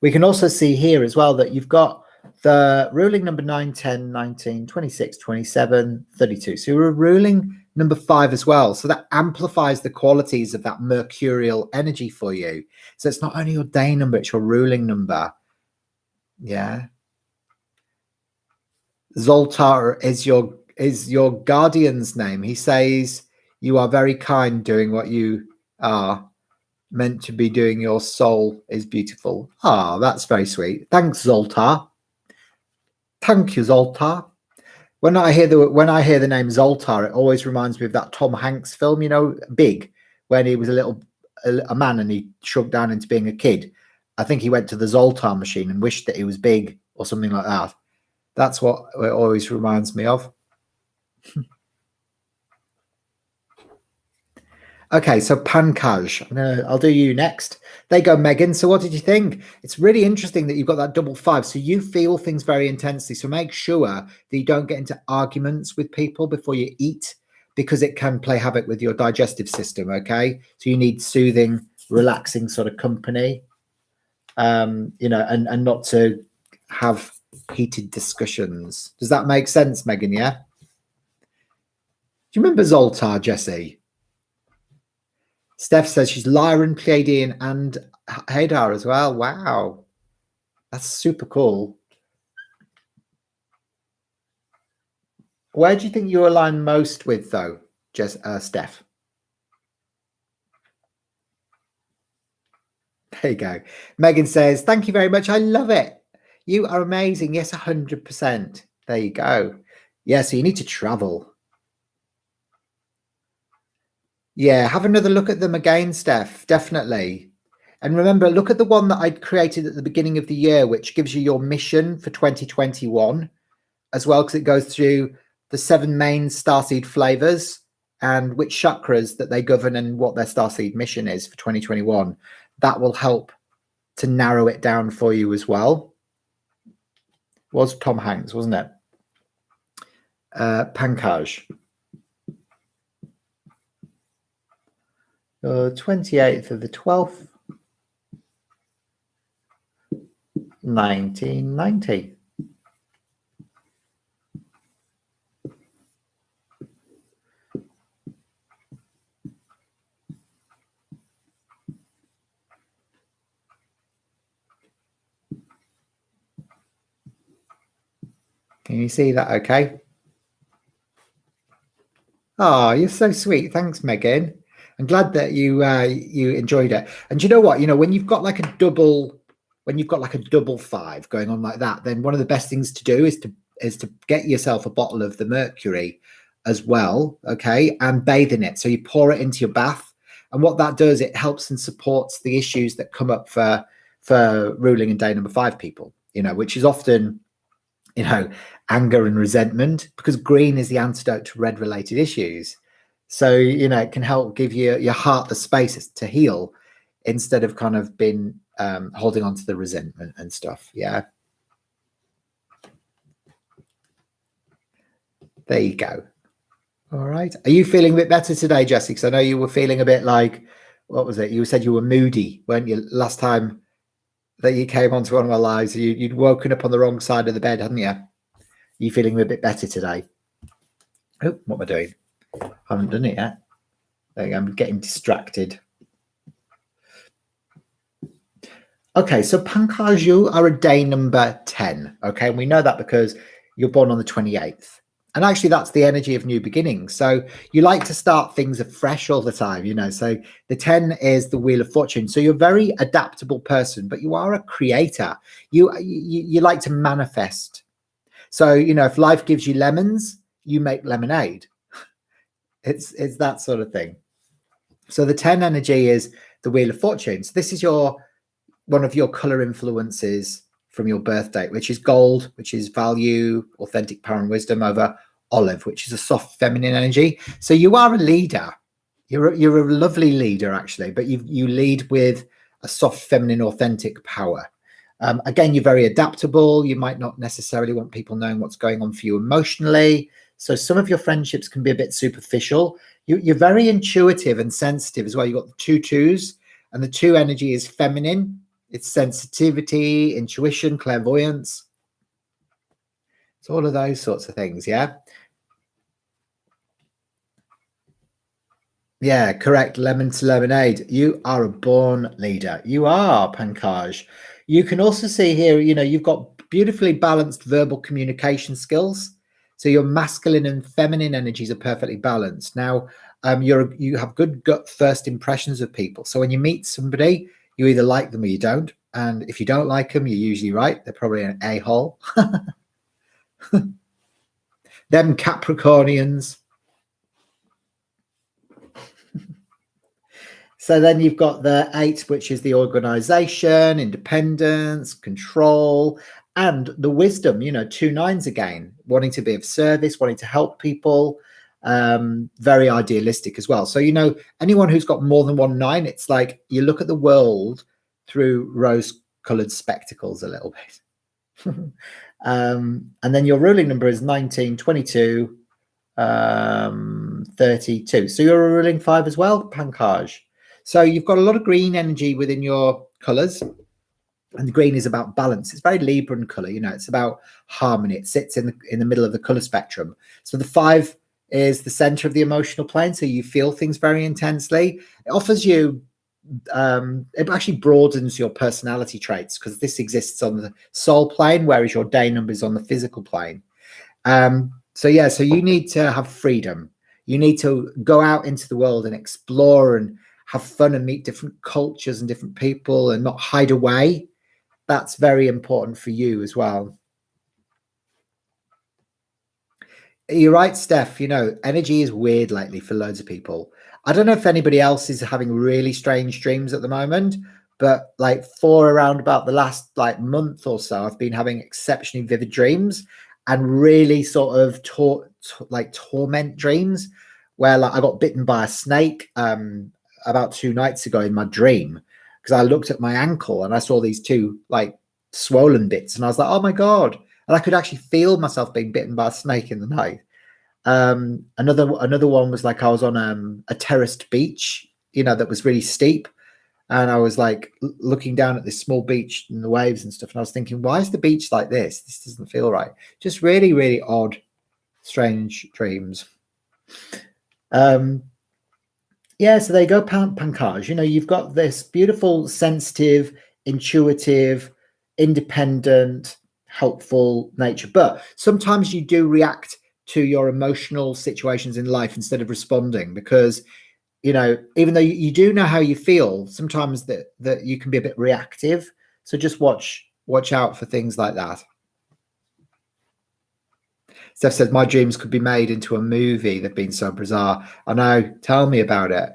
We can also see here as well that you've got the ruling number 9, 10, 19, 26, 27, 32. So you're a ruling number 5 as well. So that amplifies the qualities of that mercurial energy for you. So it's not only your day number, it's your ruling number. Yeah. Zoltar is your guardian's name. He says you are very kind doing what you are meant to be doing. Your soul is beautiful. Ah, that's very sweet. Thanks, Zoltar. Thank you, Zoltar. When I hear the name Zoltar, it always reminds me of that Tom Hanks film, Big, when he was a man and he shrunk down into being a kid. I think he went to the Zoltar machine and wished that he was big or something like that. That's what it always reminds me of. Okay, so Pankaj, I'll do you next. There you go, Megan. So what did you think? It's really interesting that you've got that double 5. So you feel things very intensely. So make sure that you don't get into arguments with people before you eat, because it can play havoc with your digestive system, okay? So you need soothing, relaxing sort of company, and not to have heated discussions. Does that make sense, Megan, yeah? Do you remember Zoltar, Jesse? Steph says she's Lyran, Pleiadian, and Hadar as well. Wow. That's super cool. Where do you think you align most with, though, Steph? There you go. Megan says, thank you very much. I love it. You are amazing. Yes, 100%. There you go. Yeah, so you need to travel. Yeah, have another look at them again, Steph. Definitely. And remember, look at the one that I created at the beginning of the year, which gives you your mission for 2021 as well, because it goes through the 7 main starseed flavors and which chakras that they govern and what their starseed mission is for 2021. That will help to narrow it down for you as well. Was Tom Hanks, wasn't it? Pankaj. 28th of the 12th, 1990. Can you see that okay? Oh, you're so sweet. Thanks, Megan. I'm glad that you enjoyed it. And you know what? When you've got like a double 5 going on like that, then one of the best things to do is to get yourself a bottle of the mercury as well, okay, and bathe in it. So you pour it into your bath, and what that does, it helps and supports the issues that come up for ruling and day number 5 people, which is often anger and resentment, because green is the antidote to red related issues. So it can help give your heart the space to heal instead of kind of being holding on to the resentment and stuff. Yeah, there you go. All right, are you feeling a bit better today, Jesse? Because I know you were feeling a bit like, what was it, you said you were moody, weren't you, last time that you came onto one of my lives? You'd woken up on the wrong side of the bed, hadn't you? You feeling a bit better today? Oh, what am I doing? I haven't done it yet. I'm getting distracted. Okay, so Pankaj, you are a day number 10. Okay, and we know that because you're born on the 28th. And actually, that's the energy of new beginnings. So you like to start things afresh all the time, So the 10 is the Wheel of Fortune. So you're a very adaptable person, but you are a creator. You like to manifest. So, if life gives you lemons, you make lemonade. It's that sort of thing. So the 10 energy is the Wheel of Fortune. So this is one of your color influences from your birth date, which is gold, which is value, authentic power and wisdom, over olive, which is a soft feminine energy. So you are a leader. You're a lovely leader, actually, but you lead with a soft feminine authentic power. Again, you're very adaptable. You might not necessarily want people knowing what's going on for you emotionally. So some of your friendships can be a bit superficial. You're very intuitive and sensitive as well. You've got the 2 2s, and the 2 energy is feminine. It's sensitivity, intuition, clairvoyance. It's all of those sorts of things, yeah? Yeah, correct. Lemon to lemonade. You are a born leader. You are, Pankaj. You can also see here, you've got beautifully balanced verbal communication skills. So your masculine and feminine energies are perfectly balanced. Now, you have good gut first impressions of people. So when you meet somebody, you either like them or you don't. And if you don't like them, you're usually right. They're probably an a-hole. Them Capricornians. So then you've got the 8, which is the organization, independence, control, and the wisdom, 2 9s again, wanting to be of service, wanting to help people, very idealistic as well. So, anyone who's got more than 1 9, it's like you look at the world through rose-colored spectacles a little bit. And then your ruling number is 19, 22, 32. So you're a ruling 5 as well, Pankaj. So you've got a lot of green energy within your colors, and the green is about balance. It's very Libran color, it's about harmony. It sits in the middle of the color spectrum. So the 5 is the center of the emotional plane, so you feel things very intensely. It offers you it actually broadens your personality traits, because this exists on the soul plane, whereas your day number is on the physical plane. So you need to have freedom. You need to go out into the world and explore and have fun and meet different cultures and different people and not hide away. That's very important for you as well. You're right, Steph. Energy is weird lately for loads of people. I don't know if anybody else is having really strange dreams at the moment, but for around about the last month or so, I've been having exceptionally vivid dreams and really sort of torment dreams, where I got bitten by a snake about 2 nights ago in my dream, because I looked at my ankle and I saw these 2 swollen bits, and I was like, oh my God. And I could actually feel myself being bitten by a snake in the night. Another one was I was on a terraced beach, that was really steep. And I was looking down at this small beach and the waves and stuff. And I was thinking, why is the beach like this? This doesn't feel right. Just really, really odd, strange dreams. So there you go, Pankaj. You've got this beautiful, sensitive, intuitive, independent, helpful nature, but sometimes you do react to your emotional situations in life instead of responding, because even though you do know how you feel, sometimes that you can be a bit reactive. So just watch out for things like that. Steph says, my dreams could be made into a movie. They've been so bizarre. I know. Tell me about it.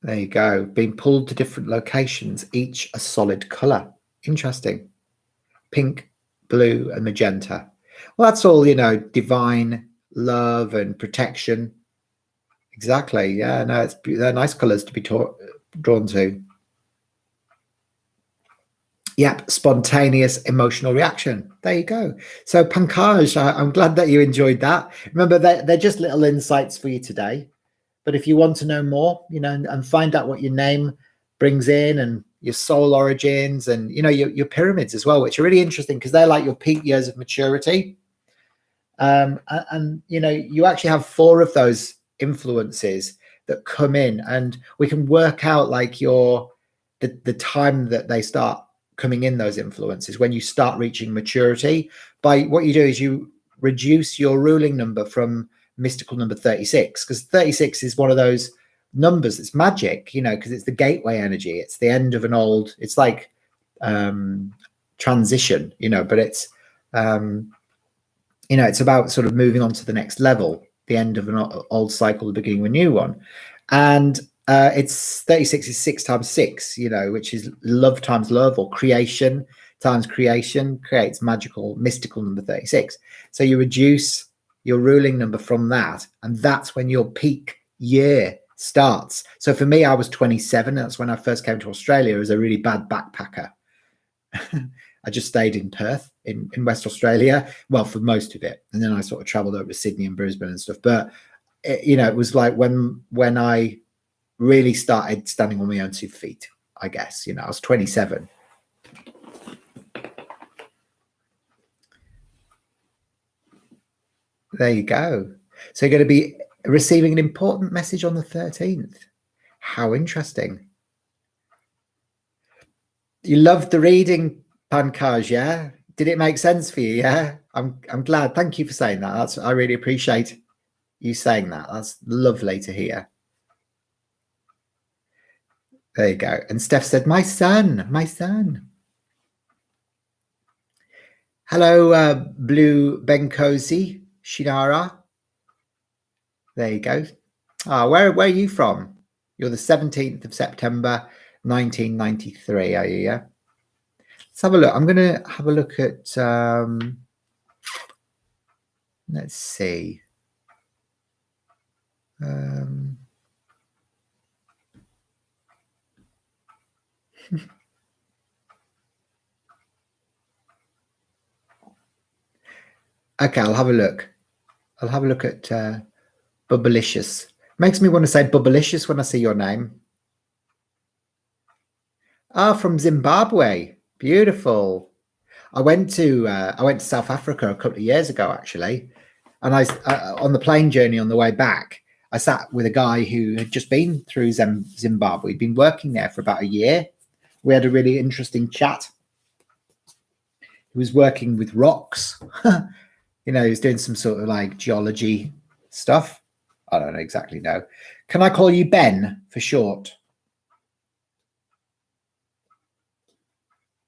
There you go. Being pulled to different locations, each a solid color. Interesting. Pink, blue, and magenta. Well, that's all, divine love and protection. Exactly. Yeah, no, they're nice colors to be drawn to. Yep, spontaneous emotional reaction. There you go. So Pankaj, I'm glad that you enjoyed that. Remember, they're just little insights for you today. But if you want to know more, and find out what your name brings in, and your soul origins, and your pyramids as well, which are really interesting, because they're like your peak years of maturity. And you actually have 4 of those influences that come in, and we can work out the time that they start coming in, those influences, when you start reaching maturity. By what you do is you reduce your ruling number from mystical number 36, because 36 is one of those numbers that's magic, because it's the gateway energy. It's the end of it's like transition, but it's you know, it's about sort of moving on to the next level, the end of an old cycle, the beginning of a new one. And it's 36 is 6 times 6, you know, which is love times love, or creation times creation creates magical, mystical number 36. So you reduce your ruling number from that, and that's when your peak year starts. So for me, I was 27. That's when I first came to Australia as a really bad backpacker. I just stayed in Perth in West Australia, well, for most of it. And then I sort of traveled over to Sydney and Brisbane and stuff. But, you know, it was like when I really started standing on my own 2 feet, I guess, you know, I was 27. There you go. So you're going to be receiving an important message on the 13th. How interesting. You loved the reading, Pankaj, yeah? Did it make sense for you? Yeah, I'm glad. Thank you for saying that. I really appreciate you saying that. That's lovely to hear. There you go. And Steph said, my son. Hello, Blue Benkosi, Shinara. There you go. Where are you from? You're the 17th of September, 1993, are you? Yeah. Let's have a look. I'm going to have a look at, let's see. Okay, I'll have a look. I'll have a look at Bubblicious. Makes me want to say Bubblicious when I see your name. From Zimbabwe. Beautiful. I went to South Africa a couple of years ago, actually, and I on the plane journey on the way back, I sat with a guy who had just been through Zimbabwe. He'd been working there for about a year. We had a really interesting chat. He was working with rocks. You know, he was doing some sort of like geology stuff. I don't exactly know. Can I call you Ben for short?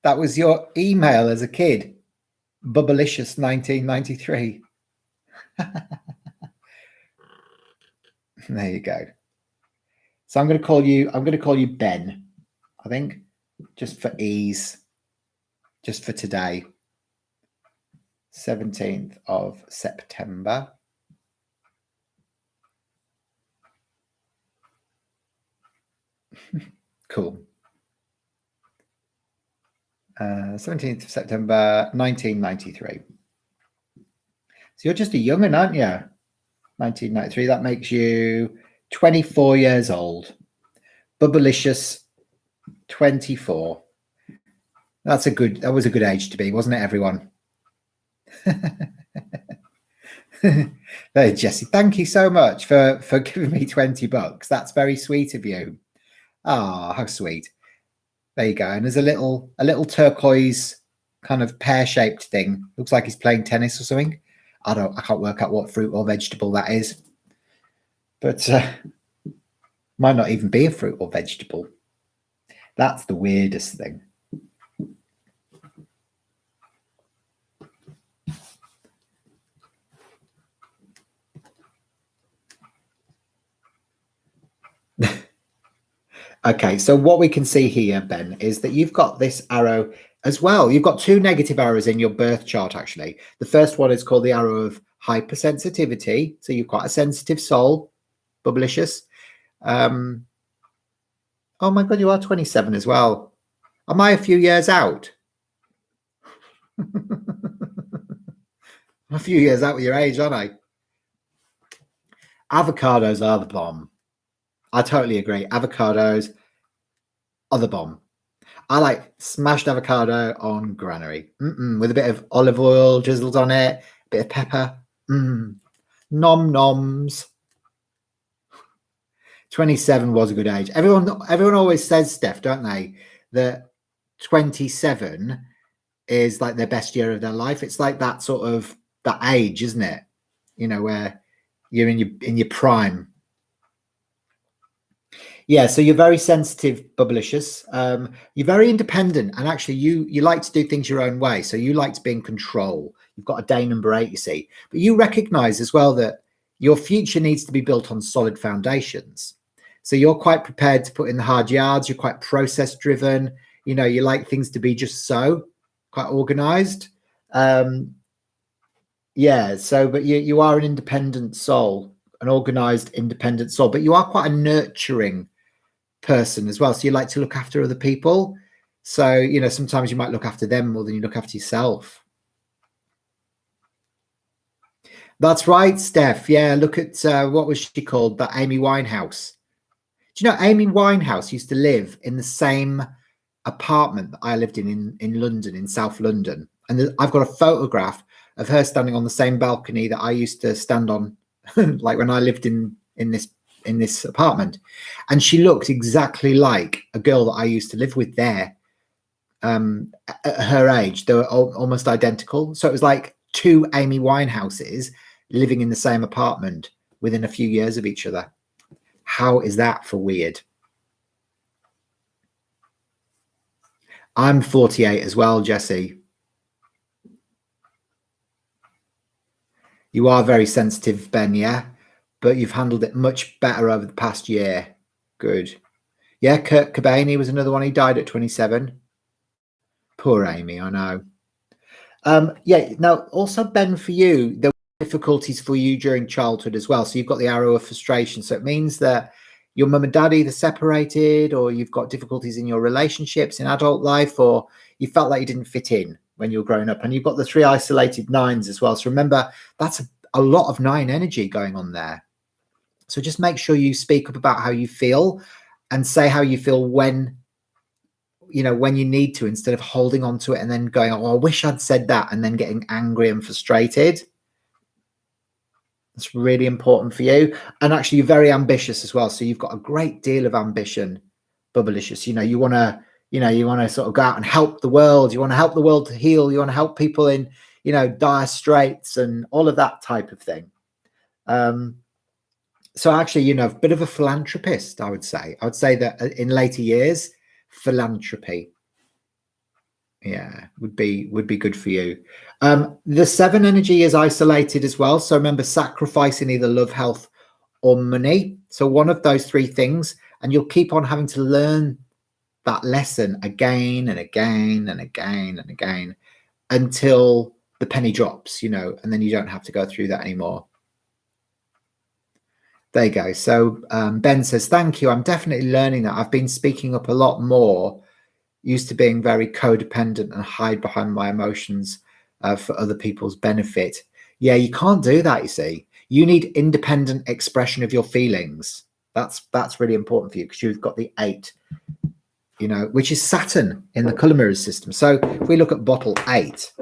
That was your email as a kid. Bubblicious 1993. There you go. So I'm going to call you Ben, I think, just for ease, just for today. 17th of September. Cool. 17th of September, 1993. So you're just a young'un, aren't you? 1993. That makes you 24 years old. Bubblicious, 24. That was a good age to be, wasn't it, everyone? Hey, Jesse, thank you so much for giving me $20. That's very sweet of you. How sweet. There you go. And there's a little turquoise kind of pear-shaped thing. Looks like he's playing tennis or something. I can't work out what fruit or vegetable that is. But might not even be a fruit or vegetable. That's the weirdest thing. Okay, so what we can see here, Ben, is that you've got this arrow as well. You've got 2 negative arrows in your birth chart, actually. The first one is called the arrow of hypersensitivity. So you've got a sensitive soul, Bubblicious. Oh my God, you are 27 as well. Am I a few years out? I'm a few years out with your age, aren't I? Avocados are the bomb. I totally agree. Avocados are the bomb. I like smashed avocado on granary with a bit of olive oil drizzled on it, a bit of pepper. Nom noms. 27 was a good age. Everyone always says, Steph, don't they, that 27 is like their best year of their life. It's like that sort of that age, isn't it? You know, where you're in your prime. Yeah, so you're very sensitive, Bubblicious. You're very independent, and actually you like to do things your own way. So you like to be in control. You've got a day number 8, you see. But you recognize as well that your future needs to be built on solid foundations. So you're quite prepared to put in the hard yards. You're quite process driven. You know, you like things to be just so, quite organized. Yeah, so, but you are an independent soul, an organized, independent soul, but you are quite a nurturing person as well. So you like to look after other people. So, you know, sometimes you might look after them more than you look after yourself. That's right, Steph. Yeah, look at, what was she called? That Amy Winehouse. Do you know Amy Winehouse used to live in the same apartment that I lived in London, in South London. And I've got a photograph of her standing on the same balcony that I used to stand on, like when I lived in this apartment. And she looked exactly like a girl that I used to live with there. At her age, they were almost identical. So it was like 2 Amy Winehouses living in the same apartment within a few years of each other. How is that for weird? I'm 48 as well, Jesse. You are very sensitive, Ben, yeah? But you've handled it much better over the past year. Good. Yeah, Kurt Cobain, he was another one. He died at 27. Poor Amy, I know. Yeah, now also, Ben, for you, there were difficulties for you during childhood as well. So you've got the arrow of frustration. So it means that your mum and dad either separated, or you've got difficulties in your relationships in adult life, or you felt like you didn't fit in when you were growing up. And you've got the 3 isolated 9s as well. So remember, that's a lot of 9 energy going on there. So just make sure you speak up about how you feel and say how you feel when, you know, when you need to, instead of holding on to it and then going, oh, I wish I'd said that, and then getting angry and frustrated. That's really important for you. And actually, you're very ambitious as well. So you've got a great deal of ambition, Bubblicious. You know, you want to sort of go out and help the world. You want to help the world to heal. You want to help people in, you know, dire straits and all of that type of thing. So actually, you know, a bit of a philanthropist, I would say. I would say that in later years, philanthropy, yeah, would be good for you. The 7 energy is isolated as well. So remember, sacrificing either love, health, or money. So one of those 3 things, and you'll keep on having to learn that lesson again and again and again and again until the penny drops, you know, and then you don't have to go through that anymore. There you go. So Ben says, thank you. I'm definitely learning that. I've been speaking up a lot more, used to being very codependent and hide behind my emotions for other people's benefit. Yeah, you can't do that, you see. You need independent expression of your feelings. That's really important for you, because you've got the 8, you know, which is Saturn in the color mirrors system. So if we look at bottle 8,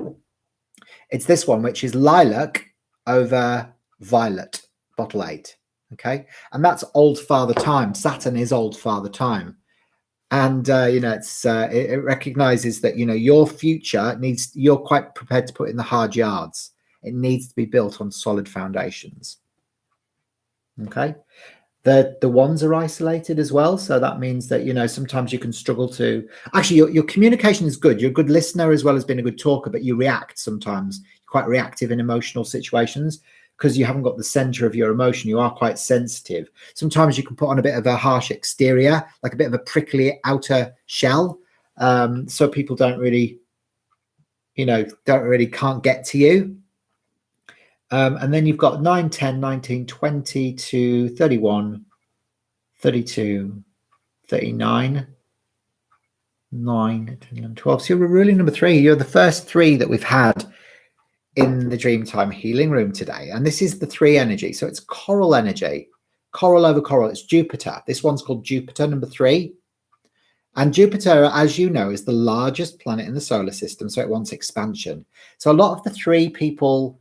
it's this one, which is lilac over violet, bottle 8. Okay, and that's old father time. Saturn is old father time. And you know, it recognizes that, you know, your future needs, you're quite prepared to put in the hard yards. It needs to be built on solid foundations. Okay, the 1s are isolated as well, so that means that, you know, sometimes you can struggle to actually, your communication is good. You're a good listener as well as being a good talker, but you react sometimes. You're quite reactive in emotional situations because you haven't got the center of your emotion. You are quite sensitive. Sometimes you can put on a bit of a harsh exterior, like a bit of a prickly outer shell, so people don't really, you know, can't get to you. And then you've got 9, 10, 19, 20 to 31, 32, 39, 9, 10, 11, 12. So you're really number 3. You're the first 3 that we've had in the Dreamtime Healing Room today. And this is the 3 energy. So it's coral energy, coral over coral. It's Jupiter. This one's called Jupiter, number 3. And Jupiter, as you know, is the largest planet in the solar system. So it wants expansion. So a lot of the 3 people,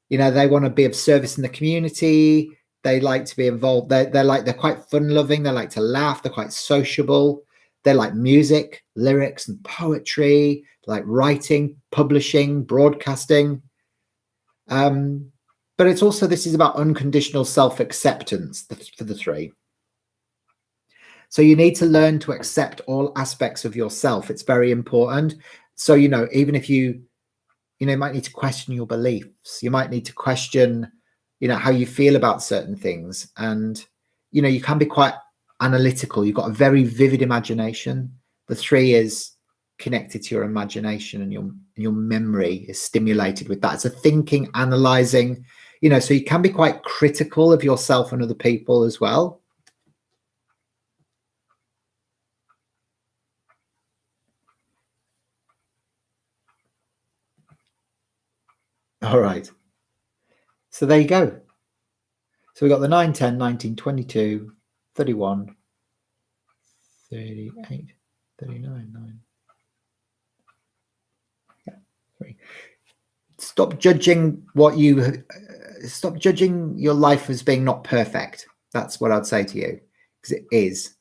you know, they want to be of service in the community. They like to be involved. They're quite fun loving. They like to laugh. They're quite sociable. They like music, lyrics, and poetry. They like writing, publishing, broadcasting. But it's also, this is about unconditional self-acceptance for the 3. So you need to learn to accept all aspects of yourself. It's very important. So, you know, even if you you might need to question your beliefs. You might need to question, how you feel about certain things. And, you can be quite analytical. You've got a very vivid imagination. The 3 is connected to your imagination, and your memory is stimulated with that. It's a thinking, analyzing, so you can be quite critical of yourself and other people as well. All right. So there you go. So we've got the 9, 10, 19, 22, 31, 38, 39, 9. Yeah, 3. Stop judging stop judging your life as being not perfect. That's what I'd say to you, because it is.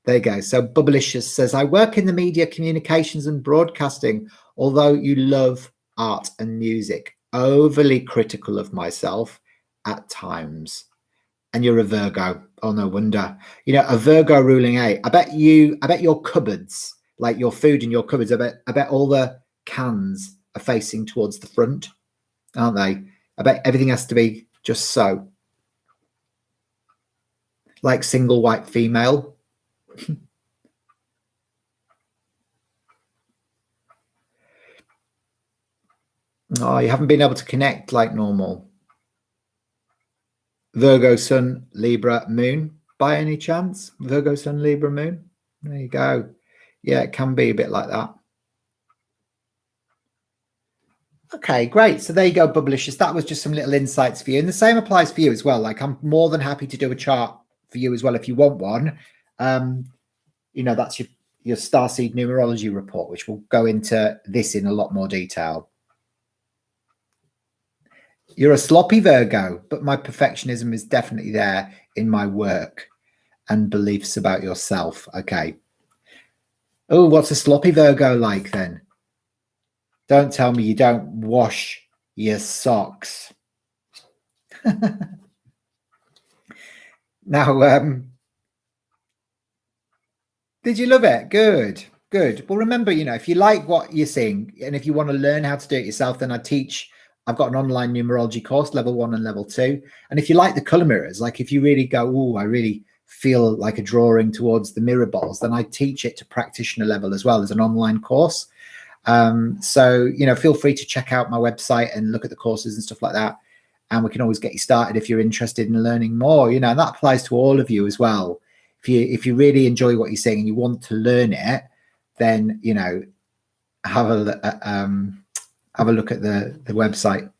There you go. So Bubblicious says, I work in the media, communications and broadcasting, although you love art and music. Overly critical of myself at times. And you're a Virgo. Oh, no wonder. A Virgo ruling 8. I bet your cupboards, like your food in your cupboards, I bet all the cans are facing towards the front, aren't they? I bet everything has to be just so. Like single white female. Oh, you haven't been able to connect like normal. Virgo Sun, Libra Moon, by any chance? Virgo Sun, Libra Moon? There you go. Yeah, it can be a bit like that. Okay, great. So there you go, Bubblicious. That was just some little insights for you. And the same applies for you as well. Like, I'm more than happy to do a chart for you as well if you want one. That's your Starseed Numerology Report, which will go into this in a lot more detail. You're a sloppy Virgo, but my perfectionism is definitely there in my work and beliefs about yourself. Okay. Oh, what's a sloppy Virgo like then? Don't tell me you don't wash your socks. Now, did you love it? Good. Well, remember, if you like what you're seeing and if you want to learn how to do it yourself, then I've got an online numerology course, level 1 and level 2. And if you like the color mirrors, like if you really go, oh, I really feel like a drawing towards the mirror balls, then I teach it to practitioner level as well as an online course. So, feel free to check out my website and look at the courses and stuff like that. And we can always get you started if you're interested in learning more, and that applies to all of you as well. If you really enjoy what you're saying and you want to learn it, then, have a look at the website.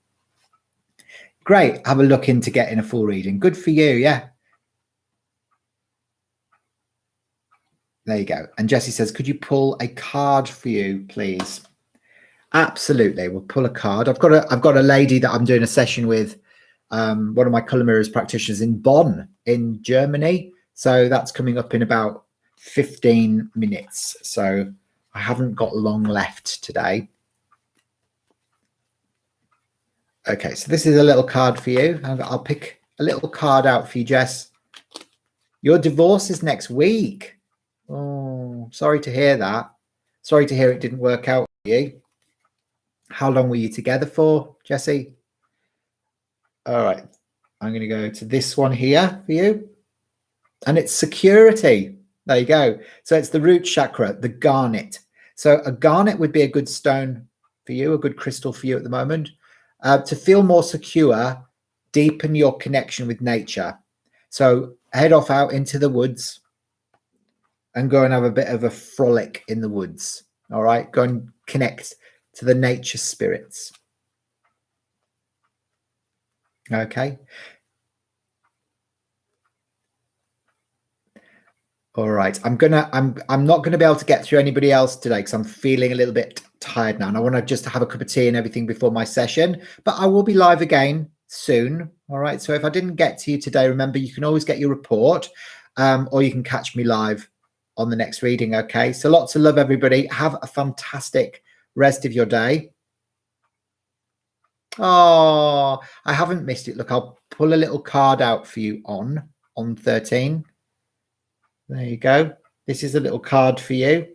Great. Have a look into getting a full reading. Good for you. Yeah. There you go. And Jessie says, could you pull a card for you, please? Absolutely. We'll pull a card. I've got a lady that I'm doing a session with, one of my color mirrors practitioners in Bonn in Germany. So that's coming up in about 15 minutes. So I haven't got long left today. Okay, so this is a little card for you. I'll pick a little card out for you, Jess. Your divorce is next week. Oh, sorry to hear that. Sorry to hear it didn't work out for you. How long were you together for, Jessie? All right, I'm going to go to this one here for you. And it's security. There you go. So it's the root chakra, the garnet. So a garnet would be a good stone for you, a good crystal for you at the moment. To feel more secure, deepen your connection with nature. So head off out into the woods and go and have a bit of a frolic in the woods. All right, go and connect to the nature spirits. Okay. All right. I'm not gonna be able to get through anybody else today because I'm feeling a little bit tired now, and I want to just have a cup of tea and everything before my session. But I will be live again soon. All right. So if I didn't get to you today, remember you can always get your report, or you can catch me live on the next reading. Okay. So lots of love, everybody. Have a fantastic rest of your day. Oh, I haven't missed it. Look, I'll pull a little card out for you on 13. There you go. This is a little card for you.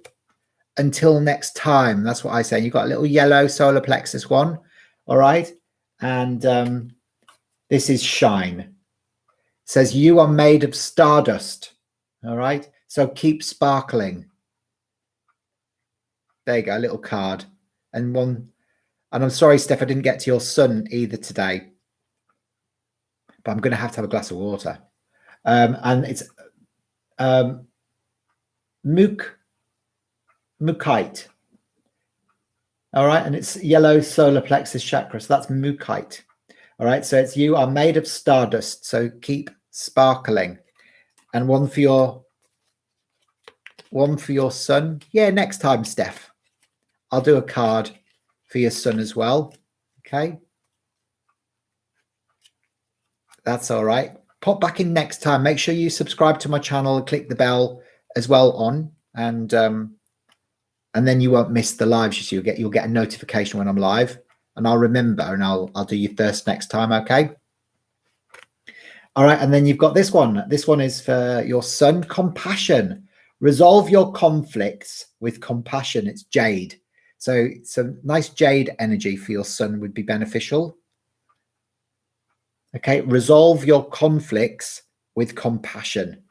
until next time. That's what I say. You've got a little yellow solar plexus one. All right. And this is shine. It says you are made of stardust. All right. So keep sparkling. There you go. A little card. And one. And I'm sorry, Steph, I didn't get to your sun either today. But I'm going to have a glass of water. And it's Mukite. All right. And it's yellow solar plexus chakra. So that's Mukite. All right. So it's you are made of stardust. So keep sparkling. And one for your sun. Yeah, next time, Steph. I'll do a card for your sun as well. Okay. That's all right. Pop back in next time. Make sure you subscribe to my channel and click the bell as well on. And then you won't miss the lives. You'll get a notification when I'm live, and I'll remember, and I'll do you first next time. Okay. All right. And then you've got this one. This one is for your sun. Compassion. Resolve your conflicts with compassion. It's jade. So some nice jade energy for your sun would be beneficial. Okay. Resolve your conflicts with compassion.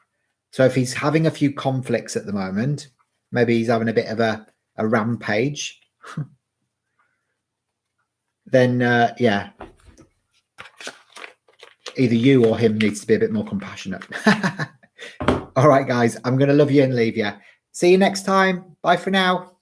So if he's having a few conflicts at the moment, maybe he's having a bit of a rampage, then yeah, either you or him needs to be a bit more compassionate. All right, guys, I'm going to love you and leave you. See you next time. Bye for now.